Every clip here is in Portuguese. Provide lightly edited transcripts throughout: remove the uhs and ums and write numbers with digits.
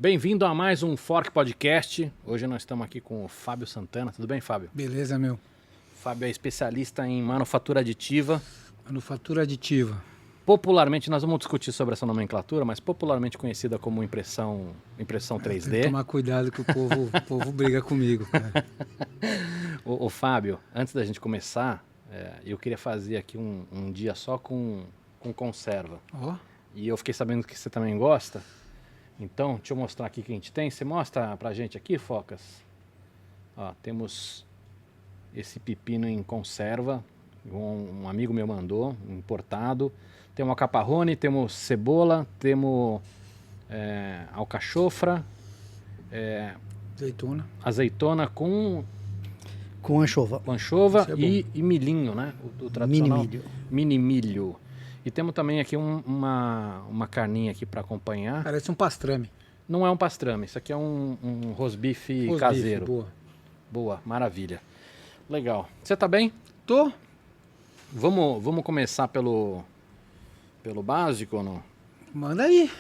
Bem-vindo a mais um Fork Podcast. Hoje nós estamos aqui com o Fábio Santana. Tudo bem, Fábio? Beleza, meu. Fábio é especialista em manufatura aditiva. Manufatura aditiva. Popularmente, nós vamos discutir sobre essa nomenclatura, mas popularmente conhecida como impressão 3D. Tem que tomar cuidado que o povo briga comigo, cara. Ô, Fábio, antes da gente começar, eu queria fazer aqui um dia só com conserva. Ó. E eu fiquei sabendo que você também gosta. Então, deixa eu mostrar aqui o que a gente tem. Você mostra pra gente aqui, Focas? Ó, temos esse pepino em conserva. Um amigo meu mandou, importado. Temos alcaparrone, temos cebola, temos alcachofra, azeitona com anchova. anchova e milhinho, né? O tradicional Mini milho. mini milho. E temos também aqui uma carninha aqui para acompanhar. Parece um pastrame. Não é um pastrame, isso aqui é um rosbife caseiro. Boa. Boa, maravilha. Legal. Você tá bem? Tô. Vamos começar pelo básico ou não? Manda aí.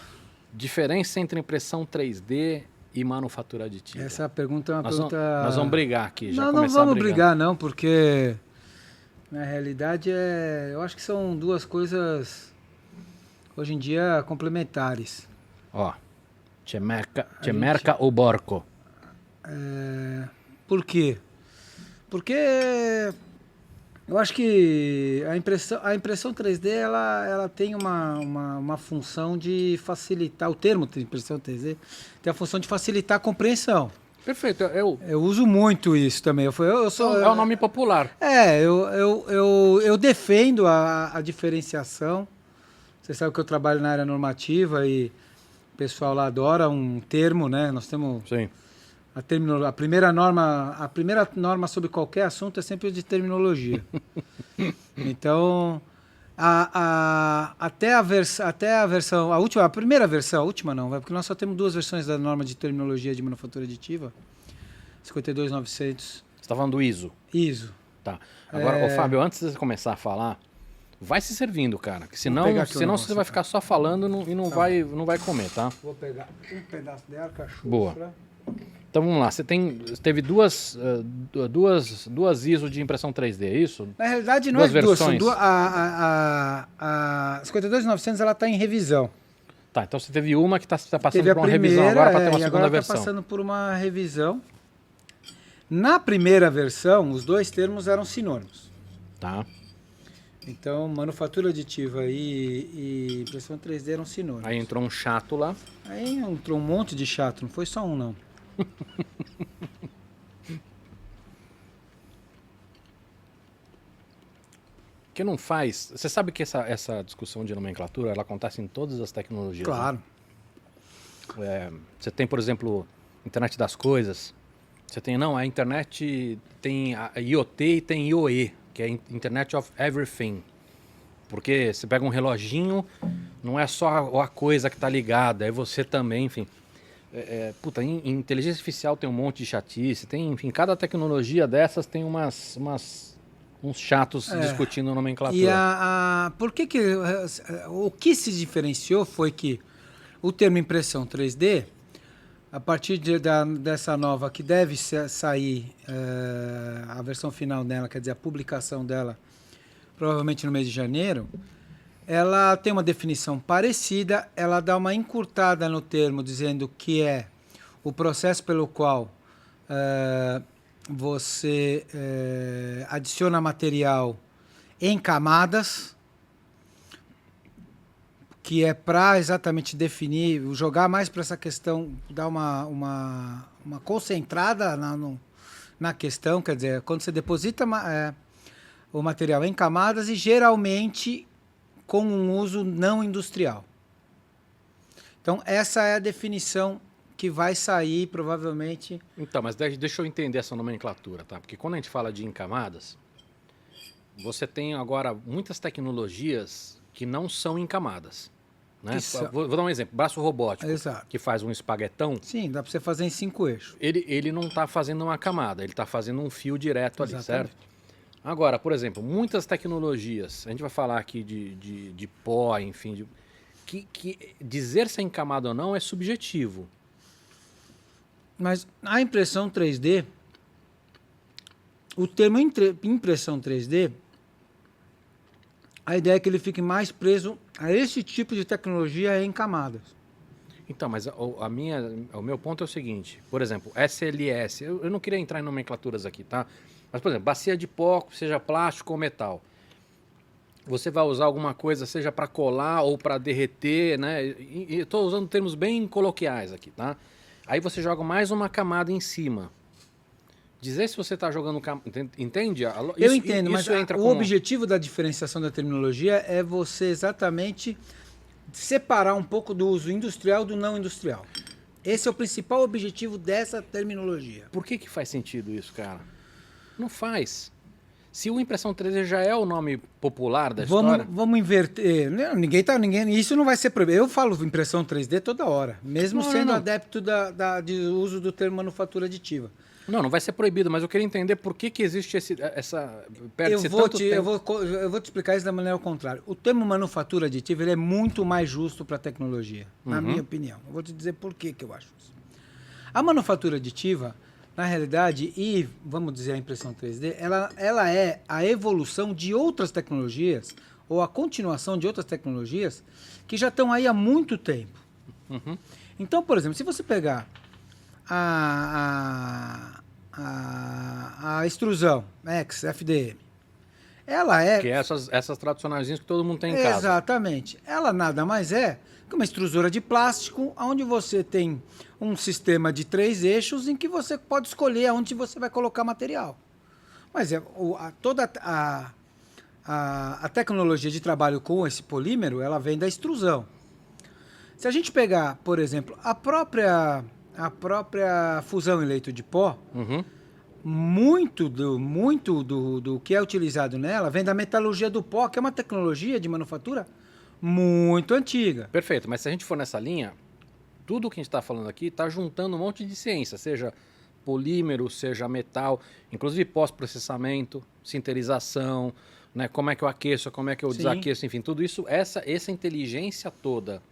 Diferença entre impressão 3D e manufatura aditiva. Essa pergunta é uma Nós pergunta... nós vamos brigar aqui, já Não começar vamos brigando. brigar não, porque na realidade eu acho que são duas coisas hoje em dia complementares. Ó, Cemerca ou Borco? Por quê? Porque eu acho que a impressão 3D ela tem uma função de facilitar, o termo de impressão 3D tem a função de facilitar a compreensão. Perfeito, Eu uso muito isso também. Eu sou, é o nome popular. Eu defendo a diferenciação. Você sabe que eu trabalho na área normativa e o pessoal lá adora um termo, né? Nós temos... Sim. A primeira norma sobre qualquer assunto é sempre de terminologia. Então, até a versão, a primeira versão, a última não, porque nós só temos duas versões da norma de terminologia de manufatura aditiva, 52900. Você está falando do ISO. ISO. Tá. Agora, ô, Fábio, antes de você começar a falar, vai se servindo, cara, que senão você vai ficar só falando e não vai comer, tá? Vou pegar um pedaço de alcachofra. Boa. Então vamos lá, você teve duas ISO de impressão 3D, é isso? Na realidade não duas é duas, versões. são duas. A 52900 ela está em revisão. Tá, então você teve uma que está passando Teve por uma a primeira, revisão agora para ter uma e segunda agora versão. está passando por uma revisão. Na primeira versão, os dois termos eram sinônimos. Tá. Então, manufatura aditiva e impressão 3D eram sinônimos. Aí entrou um chato lá. Aí entrou um monte de chato, não foi só um, não. Que não faz... Você sabe que essa discussão de nomenclatura, ela acontece em todas as tecnologias. Claro. Né? Você tem, por exemplo, internet das coisas. Você tem, a internet tem a IoT e tem IoE, que é Internet of Everything. Porque você pega um reloginho, não é só a coisa que está ligada, é você também, enfim. Em inteligência artificial tem um monte de chatice, enfim, cada tecnologia dessas tem uns chatos discutindo nomenclatura. E o que se diferenciou foi que o termo impressão 3D, a partir dessa nova que deve sair a versão final dela, quer dizer, a publicação dela, provavelmente no mês de janeiro, ela tem uma definição parecida, ela dá uma encurtada no termo, dizendo que é o processo pelo qual você adiciona material em camadas, que é para exatamente definir, jogar mais para essa questão, dar uma concentrada na questão, quer dizer, quando você deposita o material em camadas e geralmente com um uso não industrial. Então, essa é a definição que vai sair, provavelmente... Então, mas deixa eu entender essa nomenclatura, tá? Porque quando a gente fala de em camadas, você tem agora muitas tecnologias que não são em camadas. Né? Vou dar um exemplo, braço robótico, Exato. que faz um espaguetão. Sim, dá para você fazer em 5 eixos. Ele não está fazendo uma camada, ele está fazendo um fio direto ali, Exatamente. certo? Agora, por exemplo, muitas tecnologias, a gente vai falar aqui de pó, enfim, que dizer se é em camada ou não é subjetivo. Mas a impressão 3D, o termo impressão 3D, a ideia é que ele fique mais preso a esse tipo de tecnologia em camadas. Então, mas o meu ponto é o seguinte, por exemplo, SLS, eu não queria entrar em nomenclaturas aqui, tá? Mas, por exemplo, bacia de pó, seja plástico ou metal. Você vai usar alguma coisa, seja para colar ou para derreter, né? E estou usando termos bem coloquiais aqui, tá? Aí você joga mais uma camada em cima. Dizer se você está jogando... Entende? Eu entendo, mas entra o objetivo da diferenciação da terminologia é você exatamente separar um pouco do uso industrial do não industrial. Esse é o principal objetivo dessa terminologia. Por que faz sentido isso, cara? Não faz. Se o impressão 3D já é o nome popular da história... Vamos inverter. Isso não vai ser proibido. Eu falo impressão 3D toda hora, mesmo sendo adepto de uso do termo manufatura aditiva. Não vai ser proibido, mas eu queria entender por que existe essa... Eu vou te explicar isso da maneira ao contrário. O termo manufatura aditiva ele é muito mais justo para a tecnologia, na minha opinião. Eu vou te dizer por que eu acho isso. A manufatura aditiva, na realidade, e vamos dizer a impressão 3D, ela é a evolução de outras tecnologias, ou a continuação de outras tecnologias, que já estão aí há muito tempo. Então, por exemplo, se você pegar a extrusão FDM, ela é... Que é essas tradicionaizinhas que todo mundo tem em casa. Exatamente. Ela nada mais é que uma extrusora de plástico, onde você tem um sistema de 3 eixos em que você pode escolher onde você vai colocar material. Mas toda a tecnologia de trabalho com esse polímero, ela vem da extrusão. Se a gente pegar, por exemplo, a própria fusão em leito de pó, muito do que é utilizado nela vem da metalurgia do pó, que é uma tecnologia de manufatura muito antiga. Perfeito, mas se a gente for nessa linha, tudo o que a gente está falando aqui está juntando um monte de ciência, seja polímero, seja metal, inclusive pós-processamento, sinterização, né, como é que eu aqueço, como é que eu desaqueço, enfim, tudo isso, essa inteligência toda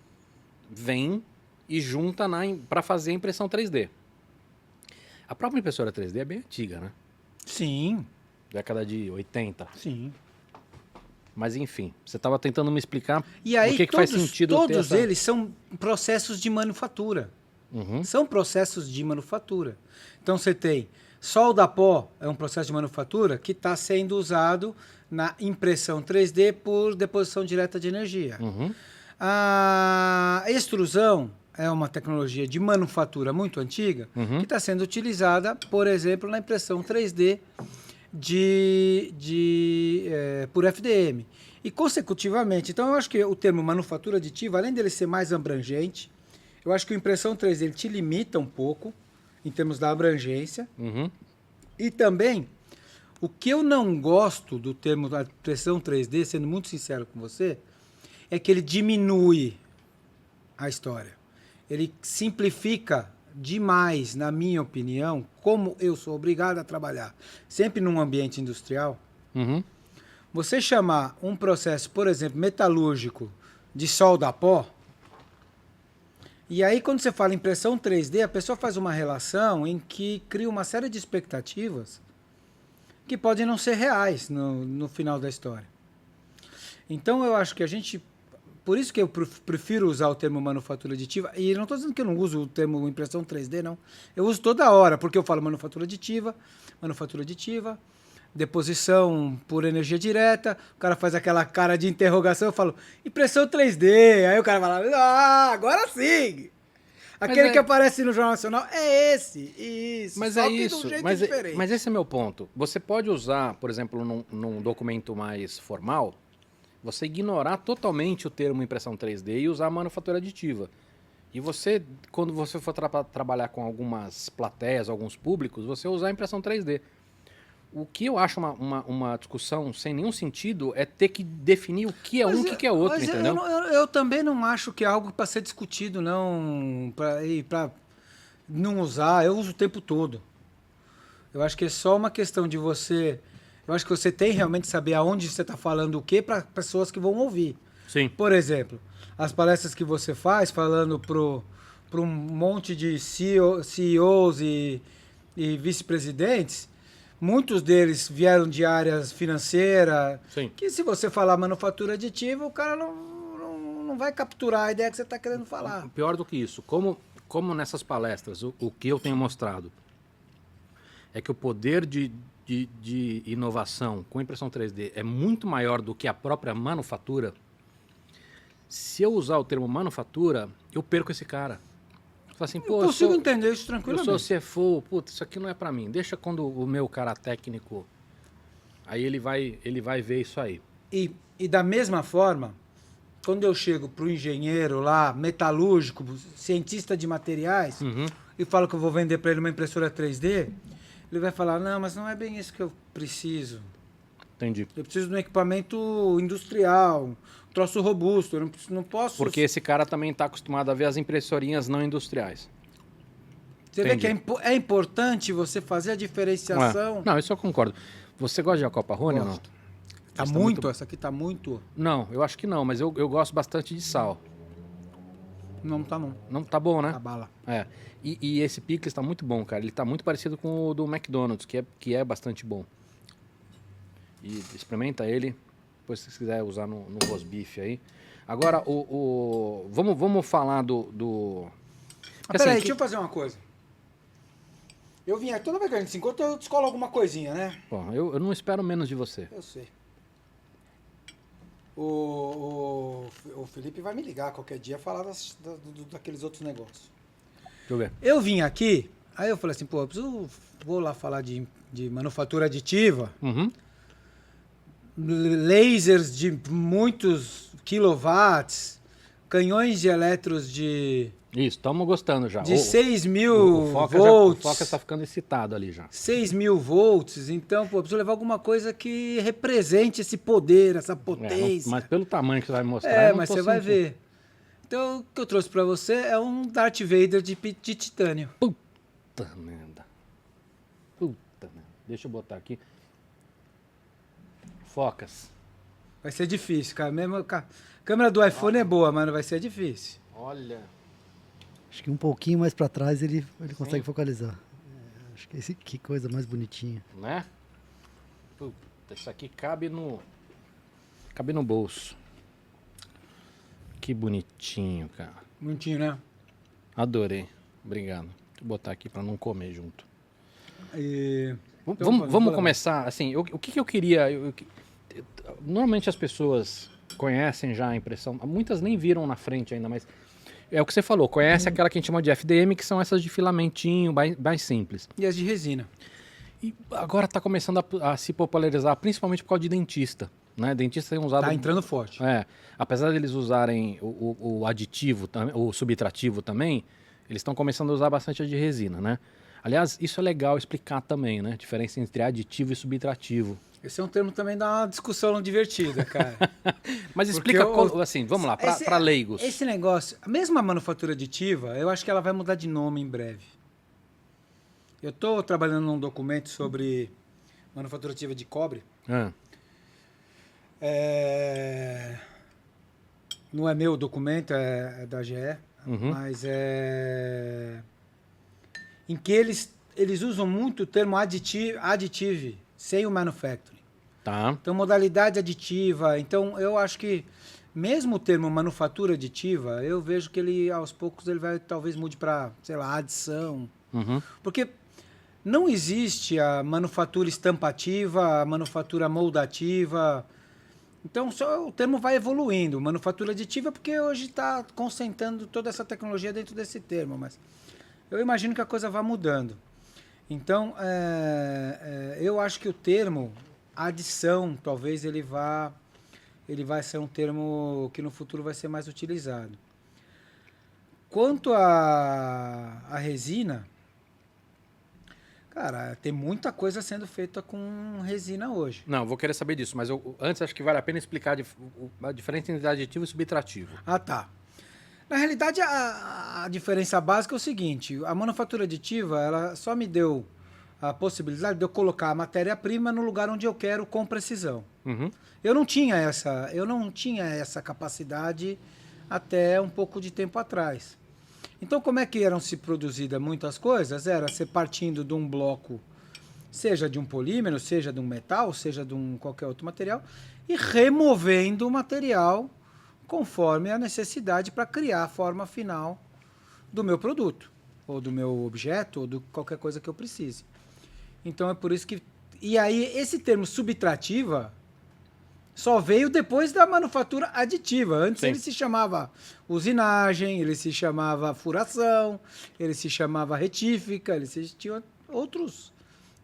vem e junta para fazer a impressão 3D. A própria impressora 3D é bem antiga, né? Sim. Década de 80. Sim. Mas enfim, você estava tentando me explicar e aí, por que faz sentido todos eles são processos de manufatura. São processos de manufatura. Então você tem solda a pó, é um processo de manufatura que está sendo usado na impressão 3D por deposição direta de energia. A extrusão é uma tecnologia de manufatura muito antiga que está sendo utilizada, por exemplo, na impressão 3D por FDM. E, consecutivamente, então eu acho que o termo manufatura aditiva, além dele ser mais abrangente, eu acho que a impressão 3D ele te limita um pouco, em termos da abrangência. E também, o que eu não gosto do termo da impressão 3D, sendo muito sincero com você, é que ele diminui a história. Ele simplifica demais, na minha opinião, como eu sou obrigado a trabalhar sempre num ambiente industrial. Você chamar um processo, por exemplo, metalúrgico de solda a pó, e aí quando você fala impressão 3D, a pessoa faz uma relação em que cria uma série de expectativas que podem não ser reais no final da história. Então eu acho que a gente... Por isso que eu prefiro usar o termo manufatura aditiva. E não estou dizendo que eu não uso o termo impressão 3D, não. Eu uso toda hora, porque eu falo manufatura aditiva, deposição por energia direta. O cara faz aquela cara de interrogação, eu falo, impressão 3D. Aí o cara fala, agora sim! Aquele que aparece no Jornal Nacional é esse. Isso. Mas só é que isso. De um jeito mas diferente. Esse é meu ponto. Você pode usar, por exemplo, num documento mais formal, você ignorar totalmente o termo impressão 3D e usar a manufatura aditiva. E você, quando você for trabalhar com algumas plateias, alguns públicos, você usar a impressão 3D. O que eu acho uma discussão sem nenhum sentido é ter que definir o que é o que é outro, entendeu? Eu também não acho que é algo para ser discutido, não, para não usar. Eu uso o tempo todo. Eu acho que é só uma questão de você... Eu acho que você tem realmente que saber aonde você está falando o quê para pessoas que vão ouvir. Sim. Por exemplo, as palestras que você faz falando pro para um monte de CEOs e vice-presidentes, muitos deles vieram de áreas financeiras, Sim. que se você falar manufatura aditiva, o cara não vai capturar a ideia que você está querendo falar. Pior do que isso, como nessas palestras, o que eu tenho mostrado é que o poder de inovação com impressão 3D é muito maior do que a própria manufatura. Se eu usar o termo manufatura, eu perco esse cara. Fala assim, pô, eu consigo entender isso tranquilamente. Eu sou CFO, putz, isso aqui não é para mim. Deixa quando o meu cara técnico, aí ele vai ver isso aí. E da mesma forma, quando eu chego para o engenheiro lá, metalúrgico, cientista de materiais, e falo que eu vou vender para ele uma impressora 3D, ele vai falar, não, mas não é bem isso que eu preciso. Entendi. Eu preciso de um equipamento industrial, um troço robusto, eu não posso... Porque esse cara também está acostumado a ver as impressorinhas não industriais. Você vê que é importante você fazer a diferenciação. Não, isso eu concordo. Você gosta de Acopa Rony ou não? Tá muito, essa aqui tá muito... Não, eu acho que não, mas eu gosto bastante de sal. Não tá bom. Não tá bom, né? Tá bala. É. E esse picles tá muito bom, cara. Ele tá muito parecido com o do McDonald's, que é bastante bom. E experimenta ele, depois se você quiser usar no rosbife aí. Agora, vamos falar do... Peraí, deixa eu fazer uma coisa. Eu vim aqui, toda vez que a gente se encontra, eu descolo alguma coisinha, né? Bom, eu não espero menos de você. Eu sei. O Felipe vai me ligar qualquer dia falar daqueles outros negócios. Deixa eu ver. Eu vim aqui, aí eu falei assim, pô, vou lá falar de manufatura aditiva, lasers de muitos quilowatts, canhões de elétrons de... Isso, estamos gostando já. De 6.000 volts. O Foca está ficando excitado ali já. 6.000 volts, então, pô, preciso levar alguma coisa que represente esse poder, essa potência. Mas pelo tamanho que você vai mostrar, mas você vai ver. Então, o que eu trouxe pra você é um Darth Vader de titânio. Puta merda. Deixa eu botar aqui. Focas. Vai ser difícil, cara. Mesmo a câmera do iPhone é boa, mas vai ser difícil. Olha. Acho que um pouquinho mais para trás ele consegue focalizar. Acho que coisa mais bonitinha. Né? Puta, isso aqui cabe no bolso. Que bonitinho, cara. Bonitinho, né? Adorei. Obrigado. Vou botar aqui para não comer junto. Então, vamos começar, assim, o que eu queria... Normalmente as pessoas conhecem já a impressão, muitas nem viram na frente ainda, mas é o que você falou, conhece aquela que a gente chama de FDM, que são essas de filamentinho, mais simples. E as de resina. E agora está começando a se popularizar, principalmente por causa de dentista. Né? Dentista tem usado... Tá entrando forte. Apesar deles usarem o aditivo, o subtrativo também, eles estão começando a usar bastante a de resina, né? Aliás, isso é legal explicar também, né? A diferença entre aditivo e subtrativo. Esse é um termo também dá uma discussão divertida, cara. Mas explica, assim, vamos lá, para leigos. Esse negócio, a mesma manufatura aditiva, eu acho que ela vai mudar de nome em breve. Eu estou trabalhando num documento sobre manufatura aditiva de cobre. Não é meu documento, é da GE, mas em que eles usam muito o termo additive, sem o manufacturing. Tá. Então, modalidade aditiva. Então, eu acho que mesmo o termo manufatura aditiva, eu vejo que ele, aos poucos, ele vai talvez mude para, sei lá, adição. Porque não existe a manufatura estampativa, a manufatura moldativa. Então, só o termo vai evoluindo. Manufatura aditiva, porque hoje está concentrando toda essa tecnologia dentro desse termo, mas eu imagino que a coisa vai mudando. Então, eu acho que o termo adição, talvez ele vai ser um termo que no futuro vai ser mais utilizado. Quanto à resina, cara, tem muita coisa sendo feita com resina hoje. Não, vou querer saber disso, mas antes acho que vale a pena explicar a diferença entre aditivo e subtrativo. Ah, tá. Na realidade, a diferença básica é o seguinte, a manufatura aditiva, ela só me deu a possibilidade de eu colocar a matéria-prima no lugar onde eu quero com precisão. Eu não tinha essa capacidade até um pouco de tempo atrás. Então, como é que eram se produzidas muitas coisas? Era você partindo de um bloco, seja de um polímero, seja de um metal, seja de qualquer outro material, e removendo o material conforme a necessidade para criar a forma final do meu produto, ou do meu objeto, ou de qualquer coisa que eu precise. Então, é por isso que... E aí, esse termo subtrativa só veio depois da manufatura aditiva. Antes ele se chamava usinagem, ele se chamava furação, ele se chamava retífica, ele tinha outros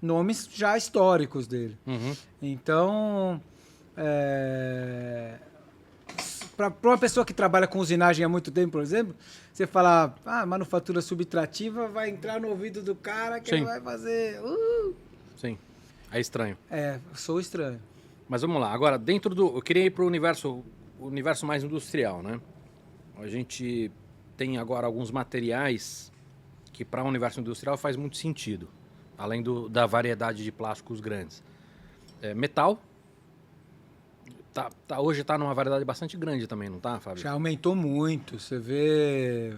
nomes já históricos dele. Então, para uma pessoa que trabalha com usinagem há muito tempo, por exemplo, você fala, manufatura subtrativa vai entrar no ouvido do cara que ele vai fazer... Sim, é estranho. Sou estranho. Mas vamos lá, agora dentro do... Eu queria ir para o universo mais industrial, né? A gente tem agora alguns materiais que para o universo industrial faz muito sentido, além da variedade de plásticos grandes. Metal, hoje está numa variedade bastante grande também, não está, Fábio? Já aumentou muito, você vê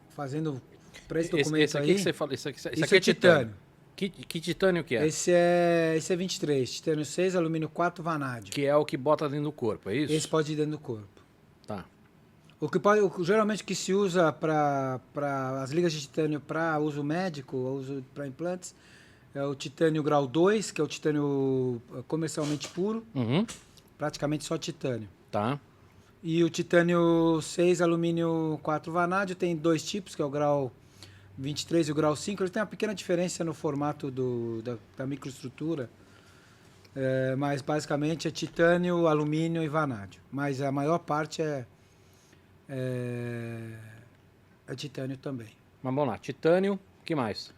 fazendo para esse documento esse aqui aí, que você fala, isso aqui é titânio. Que titânio que é? Esse é 23, titânio 6, alumínio 4, vanádio. Que é o que bota dentro do corpo, é isso? Esse pode ir dentro do corpo. Tá. Geralmente o que se usa para as ligas de titânio para uso médico, uso para implantes, é o titânio grau 2, que é o titânio comercialmente puro, praticamente só titânio. Tá. E o titânio 6, alumínio 4, vanádio, tem dois tipos, que é o grau 23 e o grau 5, eles têm uma pequena diferença no formato da microestrutura, mas basicamente é titânio, alumínio e vanádio. Mas a maior parte é titânio também. Mas vamos lá, titânio, o que mais?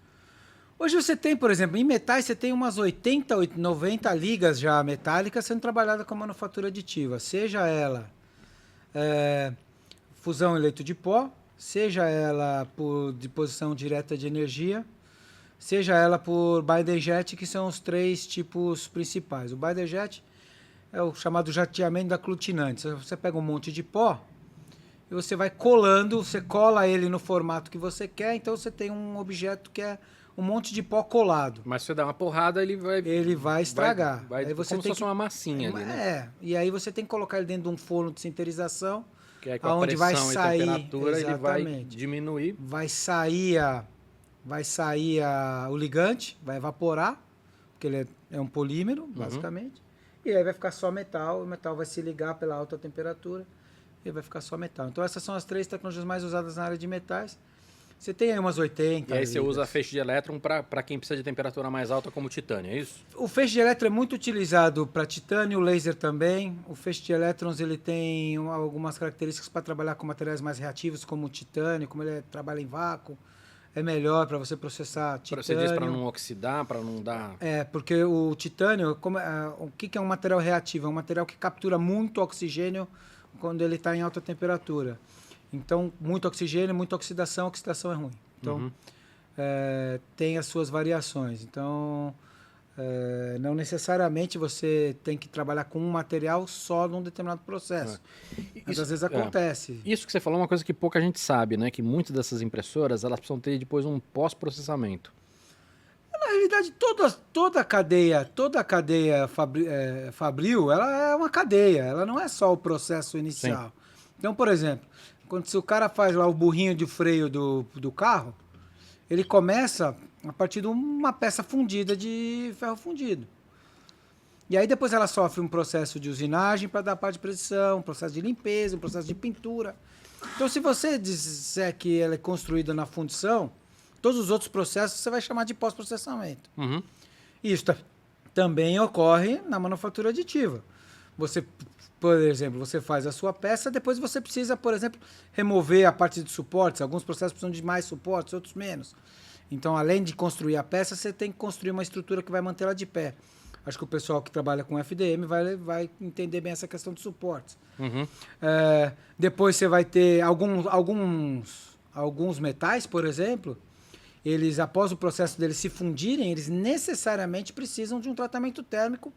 Hoje você tem, por exemplo, em metais você tem umas 80, 90 ligas já metálicas sendo trabalhadas com manufatura aditiva, seja ela fusão em leito de pó, seja ela por deposição direta de energia, seja ela por binder jet, que são os três tipos principais. O binder jet é o chamado jateamento da aglutinante. Você pega um monte de pó e você vai colando, você cola ele no formato que você quer, então você tem um objeto que é um monte de pó colado. Mas se você dá uma porrada, ele vai estragar. Aí você como se fosse uma massinha ali, né? E aí você tem que colocar ele dentro de um forno de sinterização, que é com a pressão vai sair, e temperatura, exatamente, ele vai diminuir. Vai sair o ligante, vai evaporar, porque ele é um polímero, basicamente. E aí vai ficar só metal, o metal vai se ligar pela alta temperatura e vai ficar só metal. Então essas são as três tecnologias mais usadas na área de metais. Você tem aí umas 80. E aí você usa feixe de elétron para quem precisa de temperatura mais alta, como o titânio, é isso? O feixe de elétron é muito utilizado para titânio, laser também. O feixe de elétrons ele tem algumas características para trabalhar com materiais mais reativos, como o titânio, como ele trabalha em vácuo. É melhor para você processar titânio. Você diz para não oxidar, para não dar... Porque o titânio, o que é um material reativo? É um material que captura muito oxigênio quando ele está em alta temperatura. Então, muito oxigênio, muita oxidação, oxidação é ruim. Então, tem as suas variações. Então, não necessariamente você tem que trabalhar com um material só num determinado processo. Mas às vezes acontece. Isso que você falou é uma coisa que pouca gente sabe, né? Que muitas dessas impressoras, elas precisam ter depois um pós-processamento. Na realidade, toda a cadeia fabril, ela é uma cadeia. Ela não é só o processo inicial. Sim. Então, por exemplo, se o cara faz lá o burrinho de freio do carro, ele começa a partir de uma peça fundida de ferro fundido. E aí depois ela sofre um processo de usinagem para dar parte de precisão, um processo de limpeza, um processo de pintura. Então, se você disser que ela é construída na fundição, todos os outros processos você vai chamar de pós-processamento. Isso também ocorre na manufatura aditiva. Você, por exemplo, você faz a sua peça, depois você precisa, por exemplo, remover a parte de suportes. Alguns processos precisam de mais suportes, outros menos. Então, além de construir a peça, você tem que construir uma estrutura que vai manter ela de pé. Acho que o pessoal que trabalha com FDM vai entender bem essa questão de suportes. Depois você vai ter alguns metais, por exemplo, eles, após o processo deles se fundirem, eles necessariamente precisam de um tratamento térmico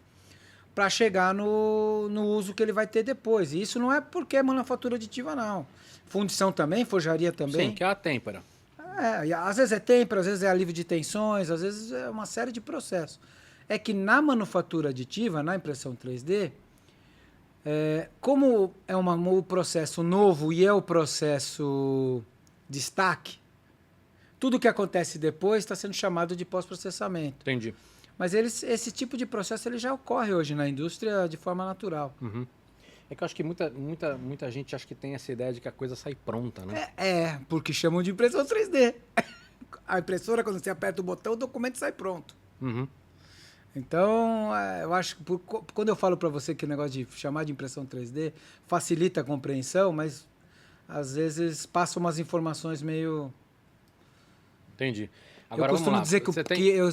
para chegar no uso que ele vai ter depois. E isso não é porque é manufatura aditiva, não. Fundição também, forjaria também. Sim, que é a têmpera. E às vezes é têmpera, às vezes é alívio de tensões, às vezes é uma série de processos. É que na manufatura aditiva, na impressão 3D, como é um processo novo e é o processo destaque, tudo que acontece depois está sendo chamado de pós-processamento. Entendi. Mas esse tipo de processo ele já ocorre hoje na indústria de forma natural. Uhum. É que eu acho que muita gente acha que tem essa ideia de que a coisa sai pronta, né? Porque chamam de impressão 3D. A impressora, quando você aperta o botão, o documento sai pronto. Uhum. Então, eu acho que quando eu falo para você que o negócio de chamar de impressão 3D facilita a compreensão, mas às vezes passa umas informações meio... Entendi. Agora, eu costumo dizer eu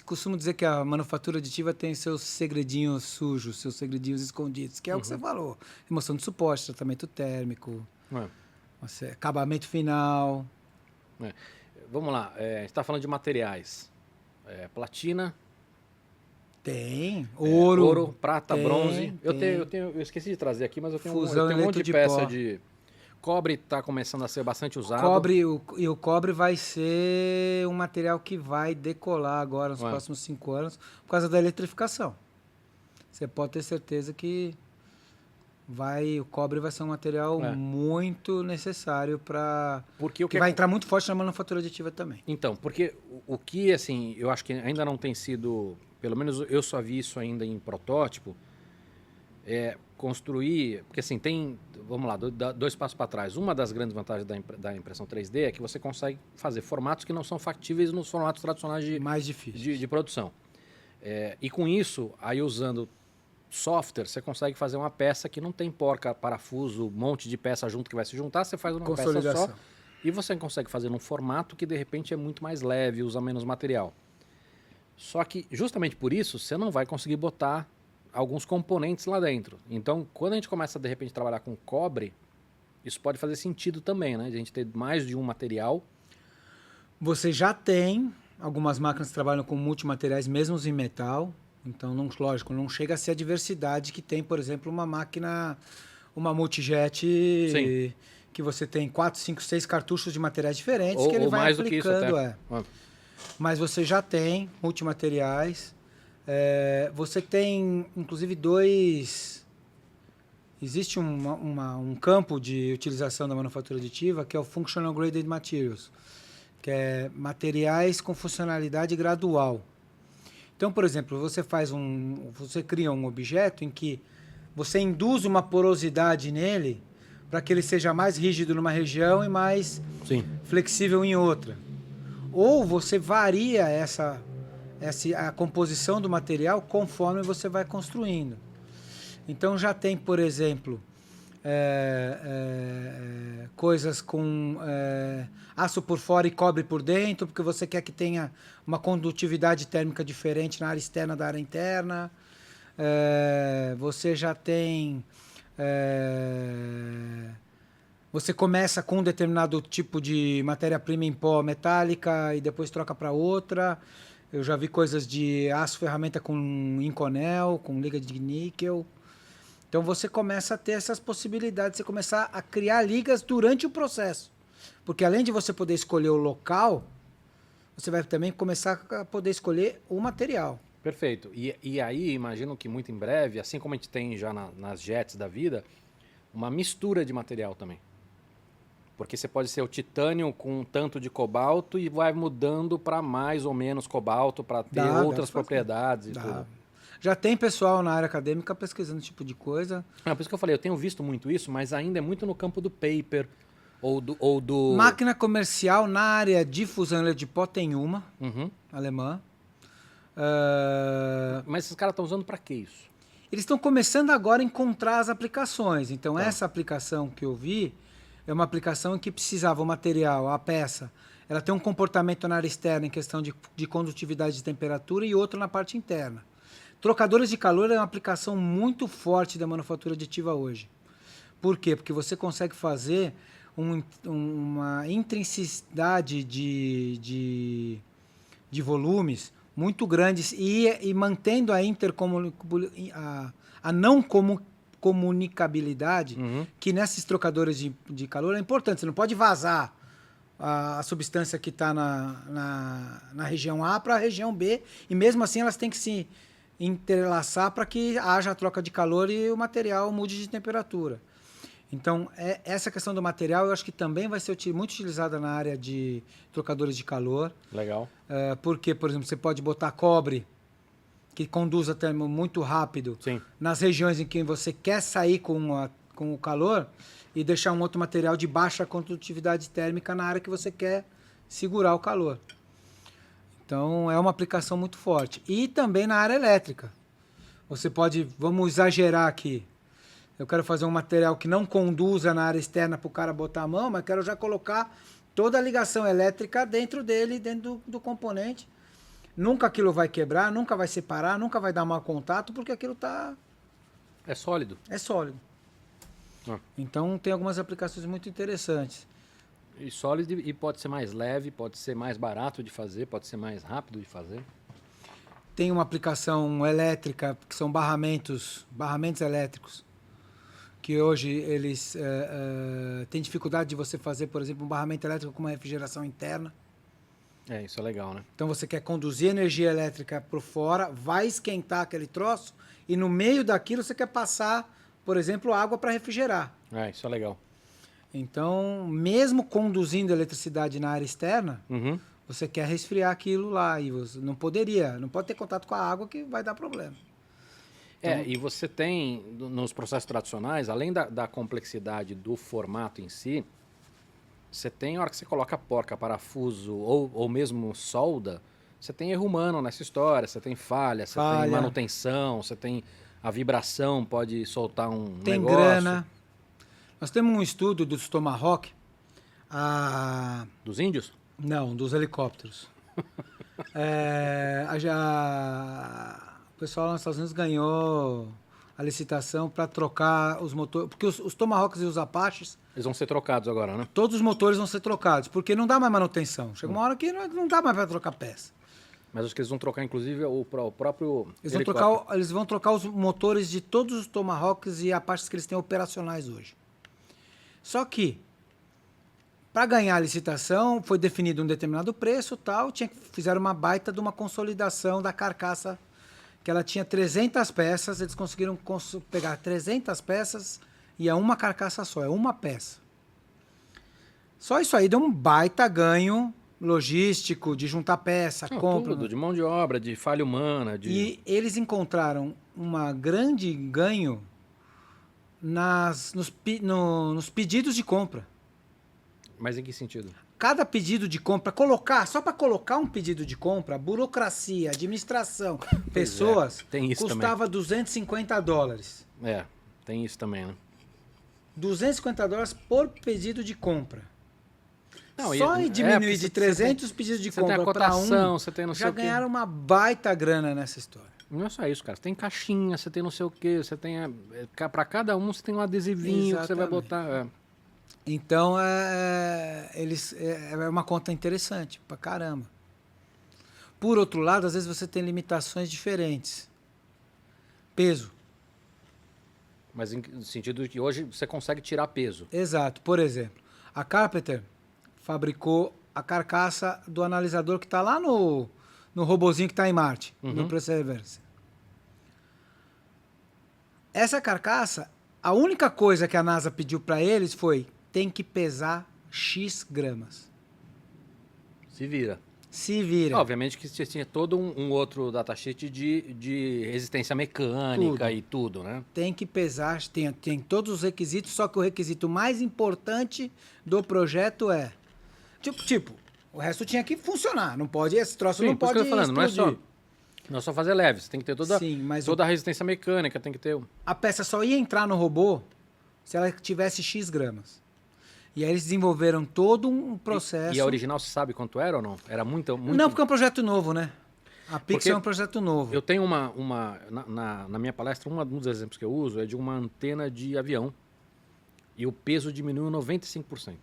costumo dizer que a manufatura aditiva tem seus segredinhos sujos, seus segredinhos escondidos, que é o que você falou. Remoção de suporte, tratamento térmico, acabamento final. Vamos lá, a gente está falando de materiais. Platina... Tem. Ouro, prata, bronze. Eu esqueci de trazer aqui, mas eu tenho um monte de peça de... Cobre está começando a ser bastante usado. O cobre vai ser um material que vai decolar agora nos próximos 5 anos por causa da eletrificação. Você pode ter certeza que o cobre vai ser um material muito necessário para... que vai entrar muito forte na manufatura aditiva também. Então, porque o que, assim, eu acho que ainda não tem sido... Pelo menos eu só vi isso ainda em protótipo, construir... Porque assim, vamos lá, 2 passos para trás. Uma das grandes vantagens da impressão 3D é que você consegue fazer formatos que não são factíveis nos formatos tradicionais mais difíceis de produção. E com isso, aí usando software, você consegue fazer uma peça que não tem porca, parafuso, um monte de peça junto que vai se juntar, você faz uma peça só e você consegue fazer num formato que de repente é muito mais leve, usa menos material. Só que, justamente por isso, você não vai conseguir botar alguns componentes lá dentro. Então, quando a gente começa, de repente, a trabalhar com cobre, isso pode fazer sentido também, né? De a gente ter mais de um material. Você já tem algumas máquinas que trabalham com multimateriais, mesmo em metal. Então, lógico, não chega a ser a diversidade que tem, por exemplo, uma máquina, uma multijet... Sim. Que você tem 4, 5, 6 cartuchos de materiais diferentes que ele ou vai mais aplicando. Do que isso, até. Mas você já tem multimateriais. Você tem, inclusive, existe um campo de utilização da manufatura aditiva que é o Functional Graded Materials, que é materiais com funcionalidade gradual. Então, por exemplo, você cria um objeto em que você induz uma porosidade nele para que ele seja mais rígido numa região e mais flexível em outra. Ou você varia a composição do material conforme você vai construindo. Então já tem, por exemplo, coisas com aço por fora e cobre por dentro, porque você quer que tenha uma condutividade térmica diferente na área externa da área interna. Você já tem... Você começa com um determinado tipo de matéria-prima em pó metálica e depois troca para outra. Eu já vi coisas de aço ferramenta com Inconel, com liga de níquel. Então você começa a ter essas possibilidades, você começar a criar ligas durante o processo. Porque além de você poder escolher o local, você vai também começar a poder escolher o material. Perfeito. E aí, imagino que muito em breve, assim como a gente tem já nas jets da vida, uma mistura de material também. Porque você pode ser o titânio com um tanto de cobalto e vai mudando para mais ou menos cobalto para ter outras propriedades e tudo. Já tem pessoal na área acadêmica pesquisando esse tipo de coisa. Por isso que eu falei, eu tenho visto muito isso, mas ainda é muito no campo do paper ou do... Máquina comercial na área de fusão de pó tem uma, alemã. Mas esses caras estão usando para que isso? Eles estão começando agora a encontrar as aplicações. Então, essa aplicação que eu vi é uma aplicação em que precisava o material, a peça, ela tem um comportamento na área externa em questão de condutividade de temperatura e outro na parte interna. Trocadores de calor é uma aplicação muito forte da manufatura aditiva hoje. Por quê? Porque você consegue fazer uma intensidade de volumes muito grandes e mantendo a não comunicabilidade, que nesses trocadores de calor é importante. Você não pode vazar a substância que está na região A para a região B, e mesmo assim elas têm que se entrelaçar para que haja a troca de calor e o material mude de temperatura. Então, essa questão do material eu acho que também vai ser muito utilizada na área de trocadores de calor. Legal. Porque, por exemplo, você pode botar cobre, que conduz até muito rápido, Sim. nas regiões em que você quer sair com o calor, e deixar um outro material de baixa condutividade térmica na área que você quer segurar o calor. Então, é uma aplicação muito forte. E também na área elétrica. Você pode, vamos exagerar aqui, eu quero fazer um material que não conduza na área externa para o cara botar a mão, mas quero já colocar toda a ligação elétrica dentro dele, dentro do componente. Nunca aquilo vai quebrar, nunca vai separar, nunca vai dar mau contato, porque aquilo É sólido. é sólido. Então tem algumas aplicações muito interessantes. E sólido, e pode ser mais leve, pode ser mais barato de fazer, pode ser mais rápido de fazer. Tem uma aplicação elétrica, que são barramentos elétricos, que hoje eles têm dificuldade de você fazer, por exemplo, um barramento elétrico com uma refrigeração interna. Isso é legal, né? Então você quer conduzir energia elétrica por fora, vai esquentar aquele troço, e no meio daquilo você quer passar, por exemplo, água para refrigerar. Isso é legal. Então, mesmo conduzindo eletricidade na área externa, você quer resfriar aquilo lá, e você não pode ter contato com a água, que vai dar problema. E você tem, nos processos tradicionais, além da complexidade do formato em si, você tem, a hora que você coloca porca, parafuso ou mesmo solda, você tem erro humano nessa história, você tem falha, você tem manutenção, você tem a vibração, pode soltar um tem negócio. Grana. Nós temos um estudo dos Tomahawk. Dos índios? Não, dos helicópteros. O pessoal lá nos Estados Unidos ganhou a licitação para trocar os motores, porque os Tomahawks e os Apaches, eles vão ser trocados agora, né? Todos os motores vão ser trocados, porque não dá mais manutenção. Chega uma hora que não dá mais para trocar peça. Mas acho que eles vão trocar, inclusive, o próprio eles vão trocar os motores de todos os Tomahawks e Apaches que eles têm operacionais hoje. Só que, para ganhar a licitação, foi definido um determinado preço, fizeram uma baita de uma consolidação da carcaça, que ela tinha 300 peças, eles conseguiram pegar 300 peças e é uma carcaça só, é uma peça. Só isso aí deu um baita ganho logístico, de juntar peça, compra. Tudo, de mão de obra, de falha humana. E eles encontraram um grande ganho nos pedidos de compra. Mas em que sentido? Cada pedido de compra, só para colocar um pedido de compra, burocracia, administração, pessoas, tem isso custava também. $250. Tem isso também, né? $250 por pedido de compra. Não, só em diminuir de 300 pedidos de compra para você tem não sei já o quê. ganharam uma baita grana nessa história. Não é só isso, cara. Você tem caixinha, você tem não sei o quê, você tem... Para cada um você tem um adesivinho que você vai botar... Então, é uma conta interessante pra caramba. Por outro lado, às vezes você tem limitações diferentes. Peso. Mas no sentido de que hoje você consegue tirar peso. Exato. Por exemplo, a Carpenter fabricou a carcaça do analisador que está lá no robozinho que está em Marte, no Perseverance. Essa carcaça, a única coisa que a NASA pediu para eles foi: tem que pesar X gramas. Se vira. Se vira. Obviamente que você tinha todo um outro datasheet de resistência mecânica e tudo, né? Tem que pesar, tem todos os requisitos, só que o requisito mais importante do projeto é... Tipo, o resto tinha que funcionar. Não pode, esse troço não pode explodir. Não é só fazer leve, você tem que ter toda a resistência mecânica, tem que ter... A peça só ia entrar no robô se ela tivesse X gramas. E aí eles desenvolveram todo um processo... E a original, você sabe quanto era ou não? Era muito... Não, porque é um projeto novo, né? A Pixel é um projeto novo. Eu tenho na minha palestra, um dos exemplos que eu uso é de uma antena de avião. E o peso diminuiu 95%.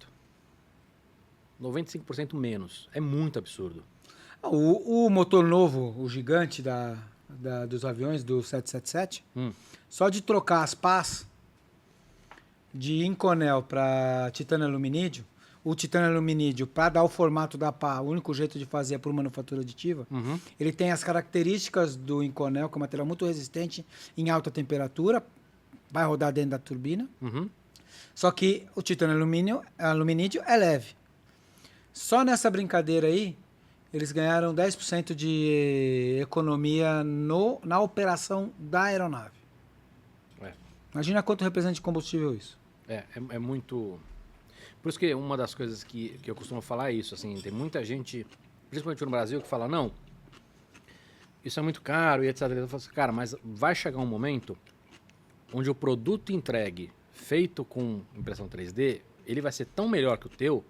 95% menos. É muito absurdo. O motor novo, o gigante dos aviões, do 777, só de trocar as pás de Inconel para titânio aluminídeo, o titânio aluminídeo, para dar o formato da pá, o único jeito de fazer é por manufatura aditiva, ele tem as características do Inconel, que é um material muito resistente em alta temperatura, vai rodar dentro da turbina, só que o titânio aluminídeo é leve. Só nessa brincadeira aí, eles ganharam 10% de economia na operação da aeronave. Imagina quanto representa de combustível isso. É muito... Por isso que uma das coisas que eu costumo falar é isso, assim, tem muita gente, principalmente no Brasil, que fala, não, isso é muito caro e etc. Eu falo assim, cara, mas vai chegar um momento onde o produto entregue, feito com impressão 3D, ele vai ser tão melhor que o teu,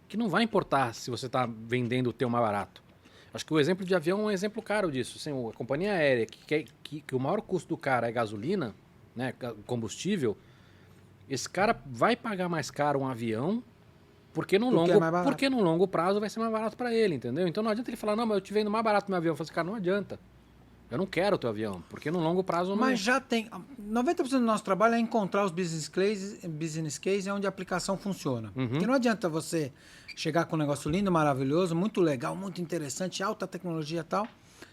que não vai importar se você está vendendo o teu mais barato. Acho que o exemplo de avião é um exemplo caro disso. Assim, a companhia aérea, que o maior custo do cara é gasolina, né, combustível, esse cara vai pagar mais caro um avião porque no longo prazo vai ser mais barato para ele, entendeu? Então não adianta ele falar, não, mas eu te vendo mais barato meu avião. Eu falo assim, cara, não adianta. Eu não quero o teu avião, porque no longo prazo não... Mas já tem... 90% do nosso trabalho é encontrar os business case onde a aplicação funciona. Porque não adianta você chegar com um negócio lindo, maravilhoso, muito legal, muito interessante, alta tecnologia e tal.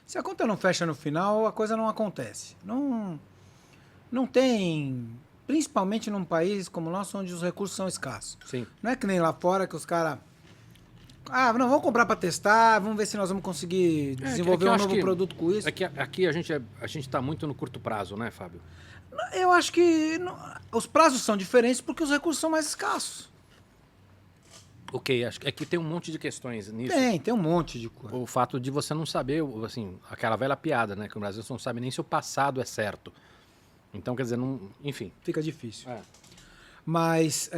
Se a conta não fecha no final, a coisa não acontece. Não tem... Principalmente num país como o nosso, onde os recursos são escassos. Sim. Não é que nem lá fora que os caras... não, vamos comprar para testar, vamos ver se nós vamos conseguir desenvolver um novo produto com isso. Aqui a gente está muito no curto prazo, né, Fábio? Eu acho que os prazos são diferentes porque os recursos são mais escassos. Ok, acho que aqui tem um monte de questões nisso. Tem um monte de coisa. O fato de você não saber, assim, aquela velha piada, né, que no Brasil você não sabe nem se o passado é certo. Então, quer dizer, enfim. Fica difícil. Mas,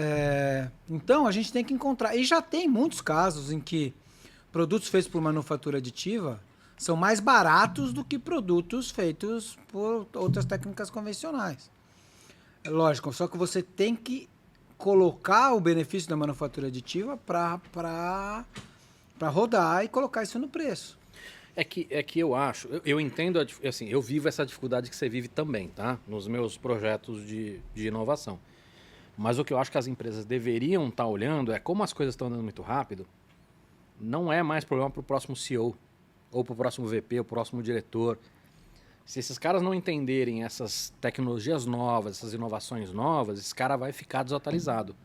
então, a gente tem que encontrar... E já tem muitos casos em que produtos feitos por manufatura aditiva são mais baratos do que produtos feitos por outras técnicas convencionais. É lógico, só que você tem que colocar o benefício da manufatura aditiva para rodar e colocar isso no preço. É que eu acho, eu entendo, assim, eu vivo essa dificuldade que você vive também, tá? Nos meus projetos de inovação. Mas o que eu acho que as empresas deveriam estar olhando é como as coisas estão andando muito rápido, não é mais problema para o próximo CEO, ou para o próximo VP, ou para o próximo diretor. Se esses caras não entenderem essas tecnologias novas, essas inovações novas, esse cara vai ficar desatualizado.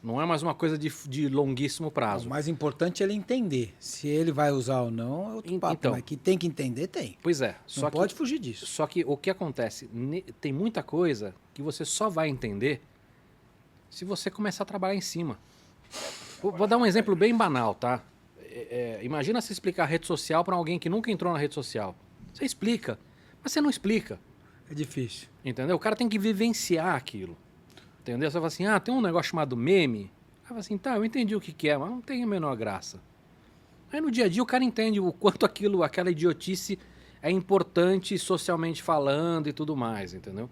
Não é mais uma coisa de longuíssimo prazo. O mais importante é ele entender. Se ele vai usar ou não, é outro papo. Mas que tem que entender, tem. Pois é. Não pode fugir disso. Só que o que acontece? Tem muita coisa que você só vai entender se você começar a trabalhar em cima. Vou dar um exemplo bem banal, tá? Imagina você explicar a rede social para alguém que nunca entrou na rede social. Você explica, mas você não explica. É difícil. Entendeu? O cara tem que vivenciar aquilo. Entendeu? Você fala assim, tem um negócio chamado meme. Aí fala assim, tá, eu entendi o que é, mas não tem a menor graça. Aí no dia a dia o cara entende o quanto aquela idiotice é importante socialmente falando e tudo mais, entendeu?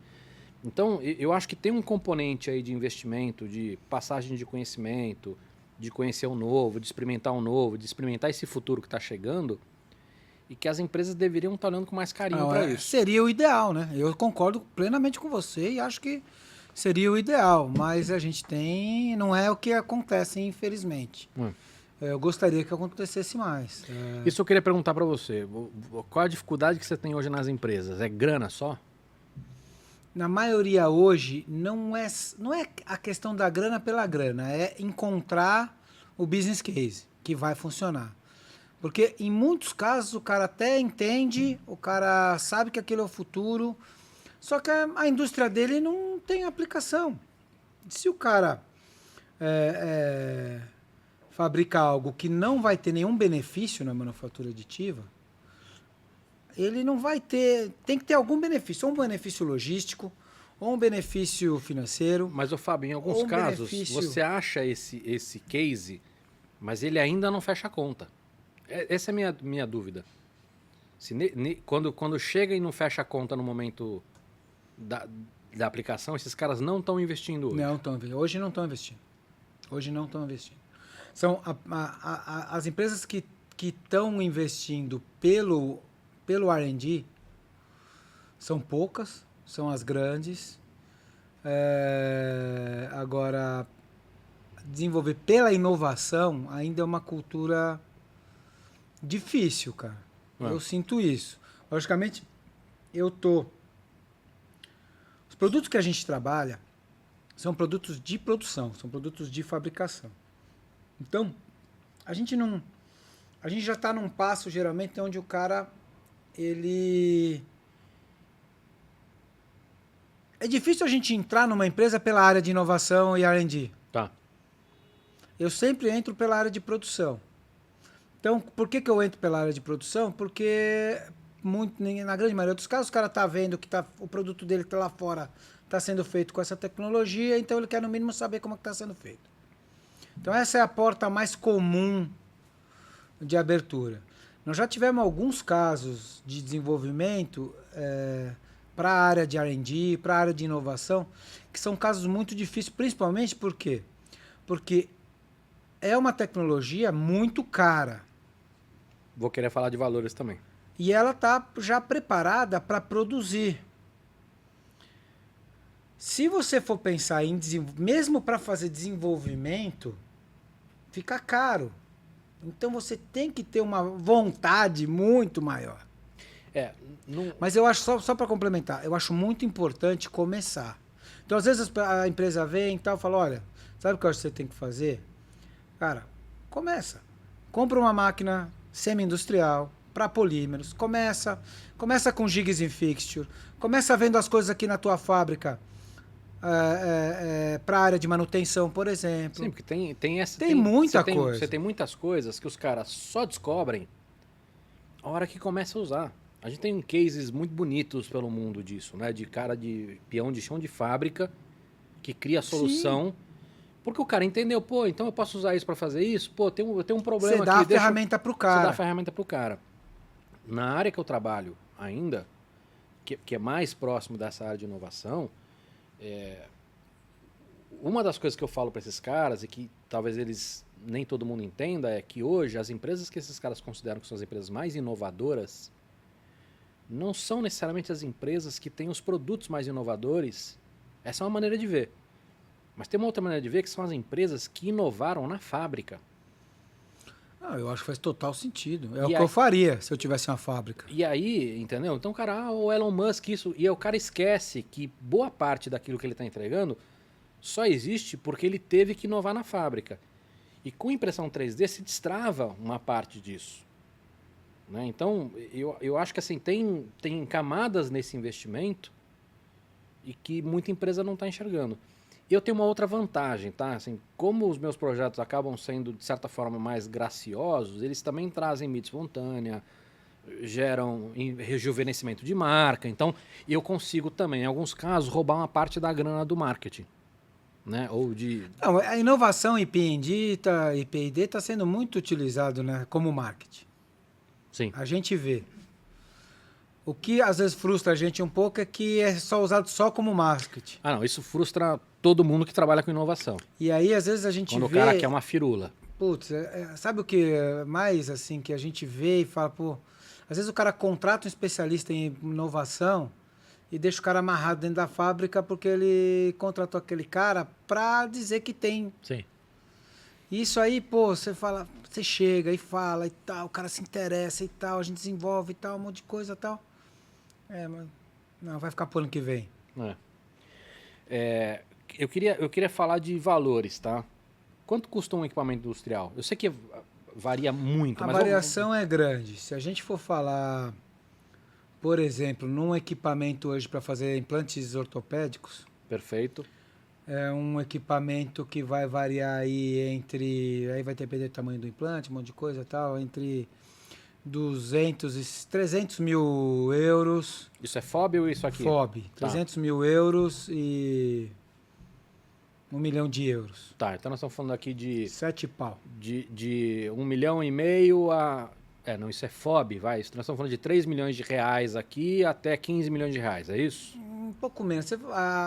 Então, eu acho que tem um componente aí de investimento, de passagem de conhecimento, de conhecer o novo, de experimentar o novo, de experimentar esse futuro que está chegando, e que as empresas deveriam estar olhando com mais carinho para isso. Seria o ideal, né? Eu concordo plenamente com você e acho que seria o ideal, mas a gente não é o que acontece, infelizmente. Eu gostaria que acontecesse mais. Isso eu queria perguntar para você. Qual a dificuldade que você tem hoje nas empresas? É grana só? Na maioria hoje, não é a questão da grana pela grana, é encontrar o business case que vai funcionar. Porque em muitos casos o cara até entende, o cara sabe que aquilo é o futuro, só que a indústria dele não tem aplicação. Se o cara fabrica algo que não vai ter nenhum benefício na manufatura aditiva, ele não vai ter... Tem que ter algum benefício, ou um benefício logístico, ou um benefício financeiro. Mas, Fábio, em alguns casos, você acha esse case, mas ele ainda não fecha a conta. Essa é a minha dúvida. Quando chega e não fecha a conta no momento da aplicação, esses caras não estão investindo hoje. Hoje não estão investindo. São as empresas que que estão investindo pelo R&D são poucas, são as grandes. Agora, desenvolver pela inovação ainda é uma cultura difícil, cara. Eu sinto isso. Logicamente, os produtos que a gente trabalha são produtos de produção, são produtos de fabricação. Então, a gente já está num passo, geralmente, onde o cara, ele... É difícil a gente entrar numa empresa pela área de inovação e R&D. Tá. Eu sempre entro pela área de produção. Então, por que eu entro pela área de produção? Porque, na grande maioria dos casos, o cara está vendo que o produto dele está lá fora, está sendo feito com essa tecnologia, então ele quer, no mínimo, saber como está sendo feito. Então, essa é a porta mais comum de abertura. Nós já tivemos alguns casos de desenvolvimento para a área de R&D, para a área de inovação, que são casos muito difíceis, principalmente por quê? Porque é uma tecnologia muito cara. Vou querer falar de valores também. E ela está já preparada para produzir. Se você for pensar em mesmo para fazer desenvolvimento, fica caro. Então você tem que ter uma vontade muito maior. Mas eu acho, só para complementar, eu acho muito importante começar. Então, às vezes a empresa vem e tal, fala, olha, sabe o que eu acho que você tem que fazer? Cara, começa. Compra uma máquina semi-industrial para polímeros. Começa com jigs in fixture. Começa vendo as coisas aqui na tua fábrica para a área de manutenção, por exemplo. Sim, porque tem muita coisa. Você tem muitas coisas que os caras só descobrem a hora que começa a usar. A gente tem cases muito bonitos pelo mundo disso, né? De cara de peão de chão de fábrica que cria a solução. Sim. Porque o cara entendeu, pô, então eu posso usar isso para fazer isso? Pô, eu tenho um problema aqui. Você dá a ferramenta pro cara. Você dá a ferramenta pro cara. Na área que eu trabalho ainda, que é mais próximo dessa área de inovação, uma das coisas que eu falo para esses caras e que talvez eles nem todo mundo entenda é que hoje as empresas que esses caras consideram que são as empresas mais inovadoras não são necessariamente as empresas que têm os produtos mais inovadores. Essa é uma maneira de ver. Mas tem uma outra maneira de ver que são as empresas que inovaram na fábrica. Eu acho que faz total sentido. O que eu faria se eu tivesse uma fábrica. E aí, entendeu? Então, cara, o Elon Musk, isso... E aí o cara esquece que boa parte daquilo que ele está entregando só existe porque ele teve que inovar na fábrica. E com impressão 3D se destrava uma parte disso. Né? Então, eu acho que assim, tem camadas nesse investimento e que muita empresa não está enxergando. E eu tenho uma outra vantagem, tá? Assim, como os meus projetos acabam sendo, de certa forma, mais graciosos, eles também trazem mídia espontânea, geram rejuvenescimento de marca. Então, eu consigo também, em alguns casos, roubar uma parte da grana do marketing. Né? Ou de... Não, a inovação em P&D e P&D está sendo muito utilizado, né, como marketing. Sim. A gente vê. O que às vezes frustra a gente um pouco é que é só usado só como marketing. Não, isso frustra todo mundo que trabalha com inovação. E aí às vezes a gente Quando vê... o cara quer uma firula. Putz, sabe o que mais assim que a gente vê e fala, pô, às vezes o cara contrata um especialista em inovação e deixa o cara amarrado dentro da fábrica porque ele contratou aquele cara para dizer que tem. Sim. Isso aí, pô, você chega e fala e tal, o cara se interessa e tal, a gente desenvolve e tal, um monte de coisa e tal. Mas não, vai ficar pro ano que vem. Eu queria falar de valores, tá? Quanto custa um equipamento industrial? Eu sei que varia muito, mas... A variação é grande. Se a gente for falar, por exemplo, num equipamento hoje para fazer implantes ortopédicos... Perfeito. É um equipamento que vai variar aí entre... Aí vai depender do tamanho do implante, um monte de coisa e tal, entre 200 e 300 mil euros. Isso é FOB ou isso aqui? FOB. 300 mil euros e 1 milhão de euros. Tá, então nós estamos falando aqui de... 7 pau. De 1,5 milhão a... não, isso é FOB, vai. Nós estamos falando de 3 milhões de reais aqui até 15 milhões de reais, é isso? Um pouco menos.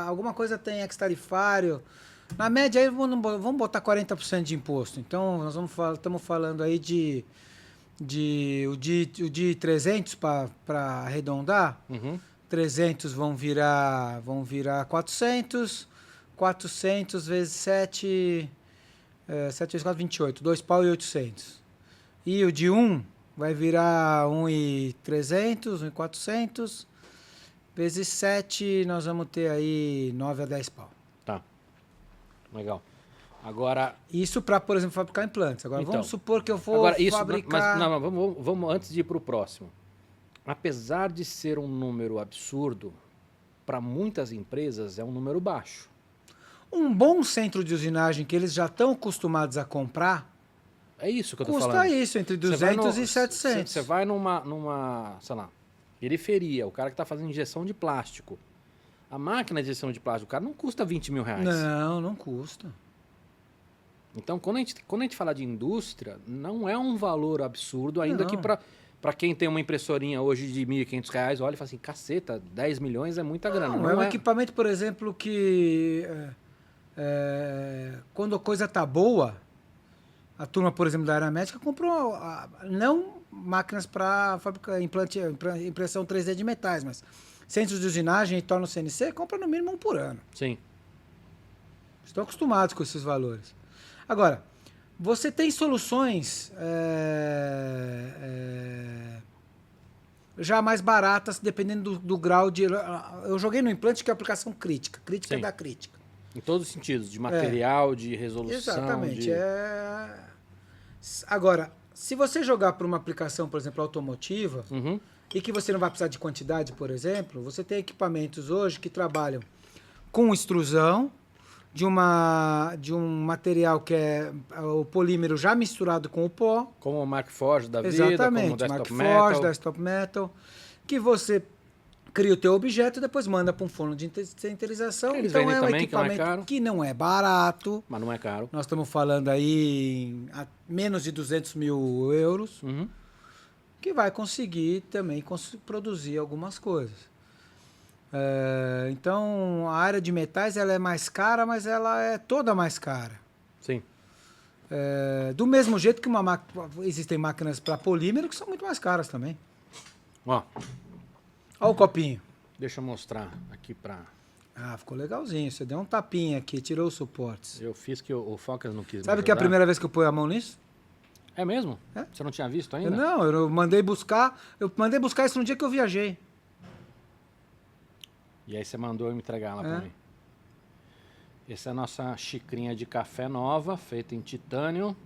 Alguma coisa tem ex-tarifário. Na média, aí vamos botar 40% de imposto. Então, nós estamos falando aí de o de 300 para arredondar, 300 vão virar 400, 400 vezes 7 vezes 4, 28, 2 pau e 800. E o de 1 vai virar 1.300, 1.400, vezes 7, nós vamos ter aí 9 a 10 pau. Tá. Legal. Agora... Isso para, por exemplo, fabricar implantes. Agora, Então, vamos supor que eu for fabricar... Mas, não, vamos antes de ir para o próximo. Apesar de ser um número absurdo, para muitas empresas é um número baixo. Um bom centro de usinagem que eles já estão acostumados a comprar... É isso que eu tô falando. Custa isso, entre 200 e 700. Você vai numa, sei lá, periferia, o cara que está fazendo injeção de plástico. A máquina de injeção de plástico, o cara não custa 20 mil reais. Não custa. Então, quando a gente fala de indústria, não é um valor absurdo, ainda que para quem tem uma impressorinha hoje de 1.500 reais, olha e fala assim, caceta, 10 milhões é muita grana. Não é um equipamento, por exemplo, que quando a coisa tá boa, a turma, por exemplo, da área médica comprou não máquinas para fabricar impressão 3D de metais, mas centros de usinagem e torno CNC compra no mínimo um por ano. Sim. Estão acostumados com esses valores. Agora, você tem soluções já mais baratas, dependendo do grau de... Eu joguei no implante que é aplicação crítica. Crítica Sim. da crítica. Em todos os sentidos, de material, de resolução. Exatamente. Agora, se você jogar para uma aplicação, por exemplo, automotiva, e que você não vai precisar de quantidade, por exemplo, você tem equipamentos hoje que trabalham com extrusão de um material que é o polímero já misturado com o pó. Como o Markforged da vida, exatamente, como o Desktop Markforged, Metal. Desktop Metal, que você cria o teu objeto e depois manda para um forno de sinterização. Eles Então vendem é um também, equipamento que não é barato. Mas não é caro. Nós estamos falando aí em menos de 200 mil euros, que vai conseguir também produzir algumas coisas. Então, a área de metais ela é mais cara, mas ela é toda mais cara. Sim. Do mesmo jeito que existem máquinas para polímero que são muito mais caras também. Ó, Olha o copinho. deixa eu mostrar aqui pra... Ah, ficou legalzinho. Você deu um tapinha aqui, tirou os suportes. Eu fiz que o Focas não quis me Sabe que é a ajudar. primeira vez que eu ponho a mão nisso? É mesmo? É. Você não tinha visto ainda? Não, eu mandei buscar. Eu mandei buscar isso no dia que eu viajei. E aí você mandou eu me entregar lá pra mim. Essa é a nossa xicrinha de café nova, feita em titânio.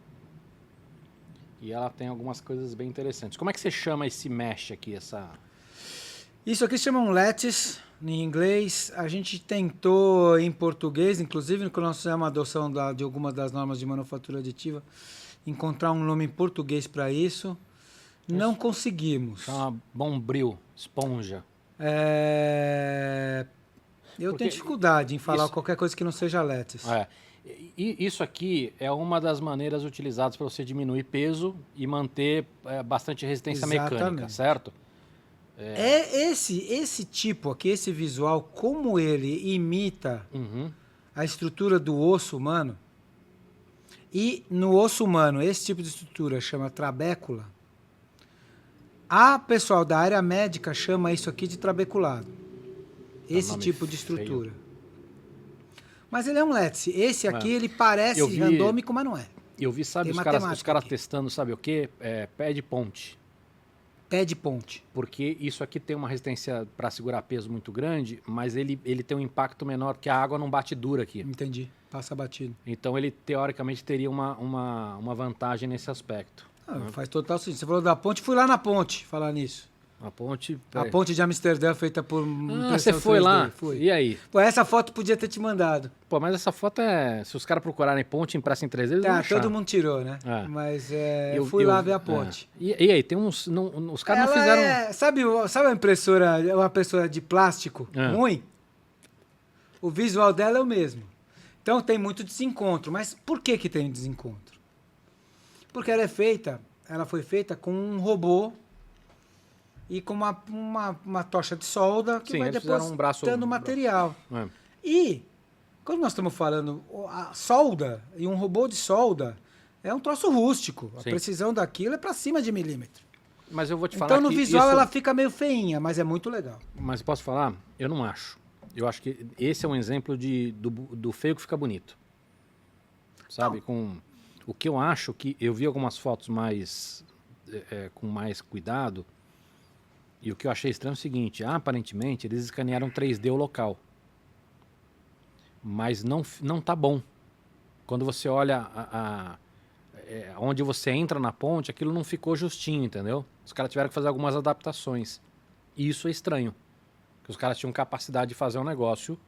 E ela tem algumas coisas bem interessantes. Como é que você chama esse mesh aqui, essa... Isso aqui se chama um lattice, em inglês. A gente tentou em português, inclusive quando nós fizemos a adoção de algumas das normas de manufatura aditiva, encontrar um nome em português para isso. Não conseguimos. Chama Bombril, esponja. Eu Porque tenho dificuldade em falar qualquer coisa que não seja lattice. E isso aqui é uma das maneiras utilizadas para você diminuir peso e manter bastante resistência mecânica, certo? Esse tipo aqui, esse visual, como ele imita a estrutura do osso humano, e no osso humano esse tipo de estrutura chama trabécula, a pessoal da área médica chama isso aqui de trabeculado. Esse tipo de estrutura. Feio. Mas ele é um lattice. Esse aqui, ele parece randômico, mas não é. Eu vi, sabe, os caras testando, sabe o quê? Pé de ponte. Pé de ponte. Porque isso aqui tem uma resistência para segurar peso muito grande, mas ele tem um impacto menor, porque a água não bate dura aqui. Entendi. Passa batido. Então ele, teoricamente, teria uma vantagem nesse aspecto. Faz total sentido. Você falou da ponte, fui lá na ponte falar nisso. A ponte... A ponte de Amsterdã feita por... você foi 3D. Lá? Fui. E aí? Pô, essa foto podia ter te mandado. Pô, mas essa foto é... Se os caras procurarem ponte impressa em 3D, eles vão achar. Todo mundo tirou, né? Mas eu fui lá ver a ponte. E aí, tem uns... os caras não fizeram... Sabe uma impressora de plástico ruim? O visual dela é o mesmo. Então tem muito desencontro. Mas por que tem desencontro? Porque ela foi feita com um robô e com uma tocha de solda que vai depositando material. E, quando nós estamos falando a solda e um robô de solda, é um troço rústico. A Sim. precisão daquilo é para cima de milímetro. Mas eu vou te falar Então no que visual isso... ela fica meio feinha, mas é muito legal. Mas posso falar? Eu não acho. Eu acho que esse é um exemplo do feio que fica bonito. Sabe? O que eu acho que... Eu vi algumas fotos mais com mais cuidado e o que eu achei estranho é o seguinte. Aparentemente, eles escanearam 3D o local. Mas não tá bom. Quando você olha onde você entra na ponte, aquilo não ficou justinho, entendeu? Os caras tiveram que fazer algumas adaptações. E isso é estranho. Porque os caras tinham capacidade de fazer um negócio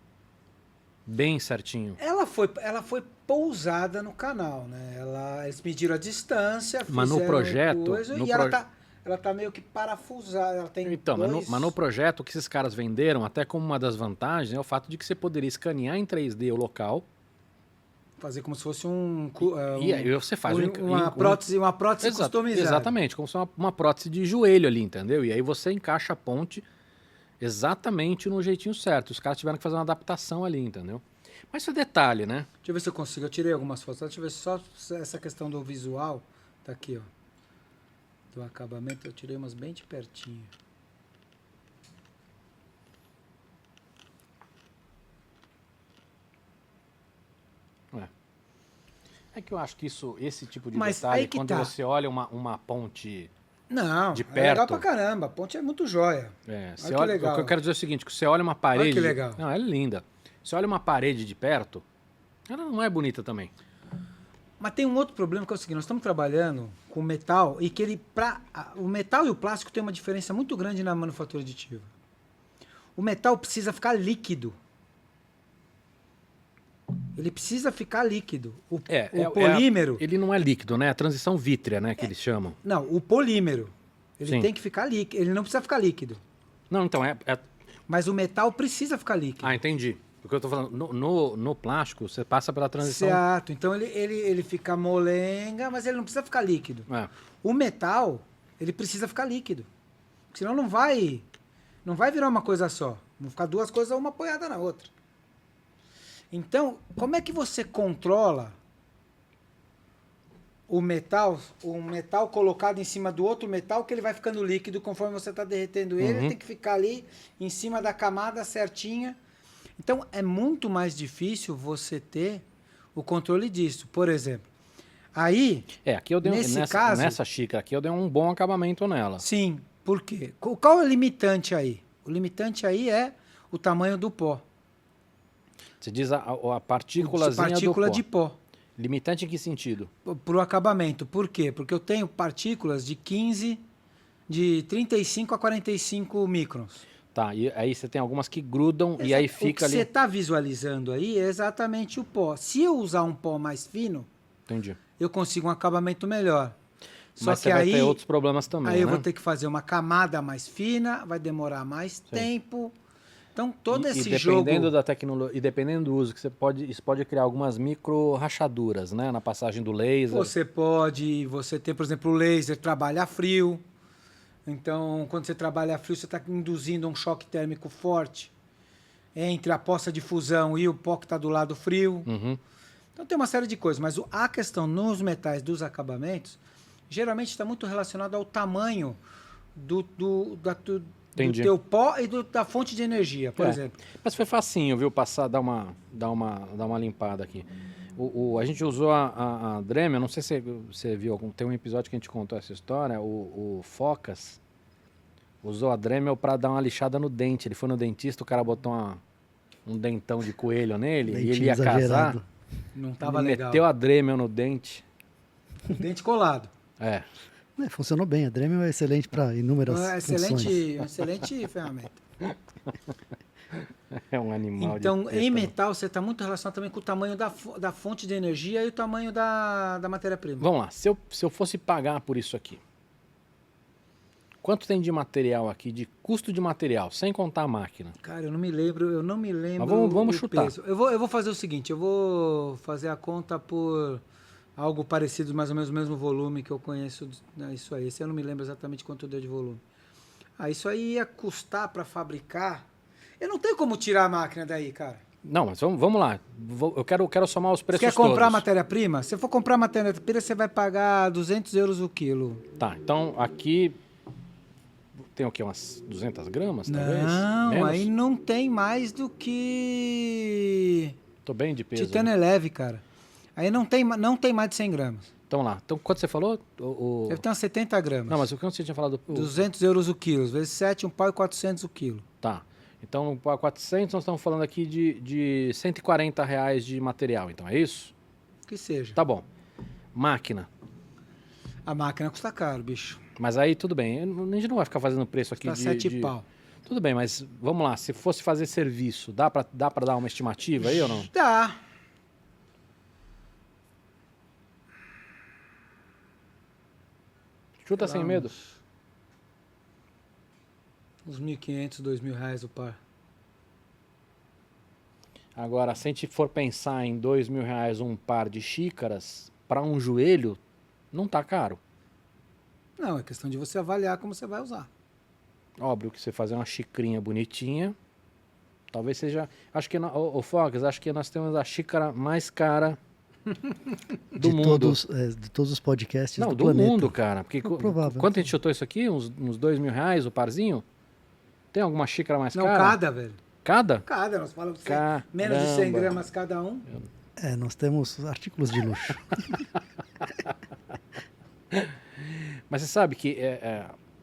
bem certinho. Ela foi pousada no canal, né? Eles mediram a distância, Mas no fizeram projeto... coisa, e ela tá meio que parafusada. Ela tem Então, dois... mas no projeto, o que esses caras venderam, até como uma das vantagens, é o fato de que você poderia escanear em 3D o local. Fazer como se fosse E aí você faz uma prótese customizada. Exatamente, como se fosse uma prótese de joelho ali, entendeu? E aí você encaixa a ponte exatamente no jeitinho certo. Os caras tiveram que fazer uma adaptação ali, entendeu? Mas isso é detalhe, né? Deixa eu ver se eu consigo. Eu tirei algumas fotos. Deixa eu ver só essa questão do visual. Tá aqui, ó. Do acabamento. Eu tirei umas bem de pertinho. É que eu acho que esse tipo de Mas detalhe, aí que quando tá. você olha uma ponte Não, de é legal perto... pra caramba. A ponte é muito joia. você que olha, legal. o que eu quero dizer é o seguinte, que você olha uma parede... Olha que legal. Não, ela é linda. Você olha uma parede de perto, ela não é bonita também. Mas tem um outro problema que é o seguinte, nós estamos trabalhando com metal e que o metal e o plástico tem uma diferença muito grande na manufatura aditiva. O metal precisa ficar líquido. Ele precisa ficar líquido. O polímero... ele não é líquido, né? A transição vítrea, né? Que eles chamam. Não, o polímero. Ele Sim. tem que ficar líquido. Ele não precisa ficar líquido. Não, então Mas o metal precisa ficar líquido. Ah, entendi. Porque eu tô falando, no plástico, você passa pela transição... Certo. Então ele fica molenga, mas ele não precisa ficar líquido. O metal, ele precisa ficar líquido. Senão não vai virar uma coisa só. Vão ficar duas coisas, uma apoiada na outra. Então, como é que você controla um metal colocado em cima do outro metal que ele vai ficando líquido conforme você está derretendo ele? Ele tem que ficar ali em cima da camada certinha. Então, é muito mais difícil você ter o controle disso. Por exemplo, aí, aqui eu dei nessa xícara aqui eu dei um bom acabamento nela. Sim, por quê? Qual é o limitante aí? O limitante aí é o tamanho do pó. Você diz a partículazinha partícula do pó. de pó. Limitante em que sentido? Para o acabamento. Por quê? Porque eu tenho partículas de 35 a 45 microns. Tá, e aí você tem algumas que grudam e aí fica ali... O que você está visualizando aí é exatamente o pó. Se eu usar um pó mais fino, Entendi. eu consigo um acabamento melhor. Só Mas que você vai aí, ter outros problemas também, aí eu né? vou ter que fazer uma camada mais fina, vai demorar mais tempo. Então, todo esse jogo... Dependendo da tecnologia e dependendo do uso, que isso pode criar algumas micro rachaduras, né? Na passagem do laser. Você tem, por exemplo, o laser trabalha a frio. Então, quando você trabalha a frio, você está induzindo um choque térmico forte entre a poça de fusão e o pó que está do lado frio. Então, tem uma série de coisas. Mas a questão nos metais dos acabamentos, geralmente está muito relacionado ao tamanho do teu pó e da fonte de energia, por exemplo. Mas foi facinho, viu? Passar, dar uma limpada aqui. A gente usou a Dremel, não sei se você viu, tem um episódio que a gente contou essa história, o Focas usou a Dremel para dar uma lixada no dente. Ele foi no dentista, o cara botou um dentão de coelho nele e ele ia casar. Não tava legal. Meteu a Dremel no dente. Dente colado. Funcionou bem. A Dremel é excelente para inúmeras funções. Excelente ferramenta. É um animal. Então, em metal, você está muito relacionado também com o tamanho da fonte de energia e o tamanho da matéria-prima. Vamos lá. Se eu fosse pagar por isso aqui, quanto tem de material aqui, de custo de material, sem contar a máquina? Cara, eu não me lembro. Mas vamos chutar. Peso. Eu vou fazer o seguinte, eu vou fazer a conta por algo parecido, mais ou menos o mesmo volume que eu conheço. Isso aí. Esse eu não me lembro exatamente quanto deu de volume. Isso aí ia custar para fabricar. Eu não tenho como tirar a máquina daí, cara. Não, mas vamos lá. Eu quero somar os Você preços quer comprar todos. matéria-prima? Se for comprar matéria-prima, você vai pagar 200 euros o quilo. Tá, então aqui tem o quê? Umas 200 gramas, talvez? Não, Menos? aí não tem mais do que Tô bem de peso. Titânio Né? é leve, cara. Aí não tem mais de 100 gramas. Então lá. Então, quanto você falou? Deve ter umas 70 gramas. Não, mas o que você tinha falado? 200 euros o quilo. Vezes 7, um pau e 400 o quilo. Tá. Então, para 400, nós estamos falando aqui de 140 reais de material. Então, é isso? Que seja. Tá bom. Máquina. A máquina custa caro, bicho. Mas aí, tudo bem. A gente não vai ficar fazendo preço aqui Custa 7 pau. Tudo bem, mas vamos lá. Se fosse fazer serviço, dá para dar uma estimativa aí ou não? Dá. Chuta Sei sem lá, medo. Uns 1.500, 2.000 reais o par. Agora, se a gente for pensar em 2.000 reais um par de xícaras, para um joelho, não tá caro. Não, é questão de você avaliar como você vai usar. Óbvio que você fazer uma xicrinha bonitinha, talvez seja... Acho que, o Fox, acho que nós temos a xícara mais cara do mundo. De todos os podcasts Não, do planeta. mundo, cara. Porque Provável. quanto a gente chutou isso aqui? Uns 2.000 reais o parzinho? Tem alguma xícara mais Não, cara? cada, velho. Cada? Cada, nós falamos Caramba. menos de 100 gramas cada um. Nós temos artículos de luxo. Mas você sabe que...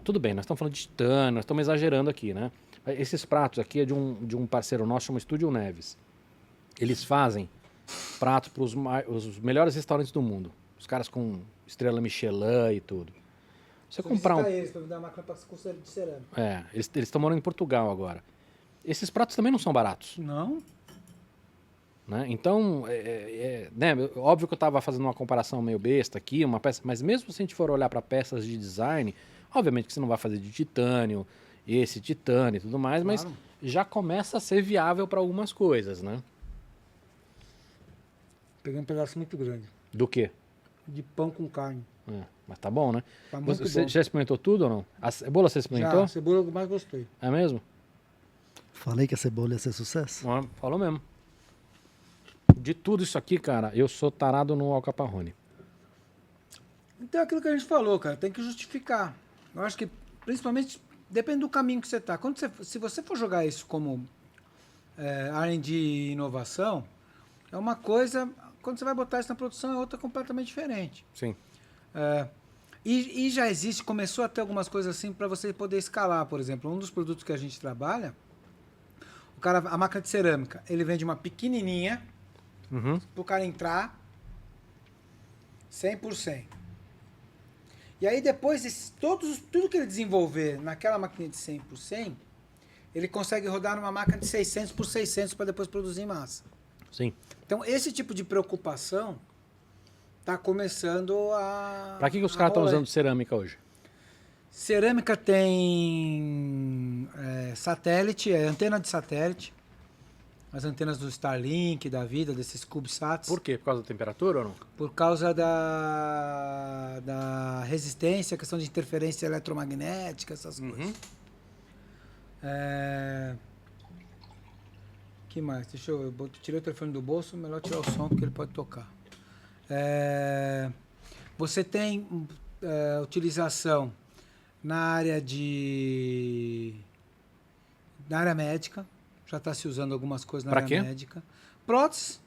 tudo bem, nós estamos falando de titânio, nós estamos exagerando aqui, né? Esses pratos aqui é de um parceiro nosso, chama Estúdio Neves. Eles fazem prato para os melhores restaurantes do mundo. Os caras com estrela Michelin e tudo. Você comprar eles para me dar uma máquina de cerâmica. eles estão morando em Portugal agora. Esses pratos também não são baratos. Não? Né? Então, né? Óbvio que eu estava fazendo uma comparação meio besta aqui, uma peça, mas mesmo se a gente for olhar para peças de design, obviamente que você não vai fazer de titânio, esse titânio e tudo mais, Claro. mas já começa a ser viável para algumas coisas, né? Peguei um pedaço muito grande. Do quê? De pão com carne. Mas tá bom, né? Tá muito Você bom. já experimentou tudo ou não? A cebola você experimentou? Já, a cebola eu mais gostei. É mesmo? Falei que a cebola ia ser sucesso. Falou mesmo. De tudo isso aqui, cara, eu sou tarado no alcaparrone. Então é aquilo que a gente falou, cara, tem que justificar. Eu acho que, principalmente, depende do caminho que você está. Se você for jogar isso como R&D e inovação, é uma coisa, quando você vai botar isso na produção, é outra completamente diferente. Sim. E já existe, começou a ter algumas coisas assim para você poder escalar, por exemplo. Um dos produtos que a gente trabalha, a máquina de cerâmica, ele vende uma pequenininha, Uhum. para o cara entrar 100%. E aí depois, tudo que ele desenvolver naquela máquina de 100%, ele consegue rodar numa máquina de 600 por 600 para depois produzir em massa. Sim. Então, esse tipo de preocupação está começando a... Pra que os caras estão usando cerâmica hoje? Cerâmica tem satélite, antena de satélite. As antenas do Starlink, da vida, desses CubeSats. Por quê? Por causa da temperatura ou não? Por causa da resistência, questão de interferência eletromagnética, essas coisas. Que mais? Tirei o telefone do bolso, melhor tirar o som porque ele pode tocar. Você tem utilização na área médica. Já está se usando algumas coisas na área médica. Próteses,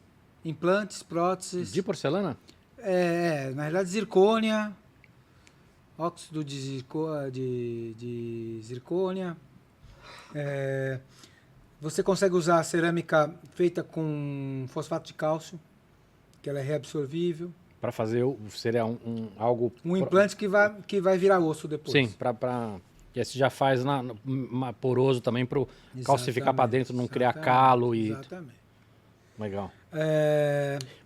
implantes, próteses. De porcelana? Na realidade, zircônia, óxido de zircônia. Você consegue usar cerâmica feita com fosfato de cálcio, que ela é reabsorvível. Para fazer, seria algo... Um implante que vai virar osso depois. Sim, que esse já faz poroso também para o calcificar para dentro, não criar calo e... Exatamente. Legal.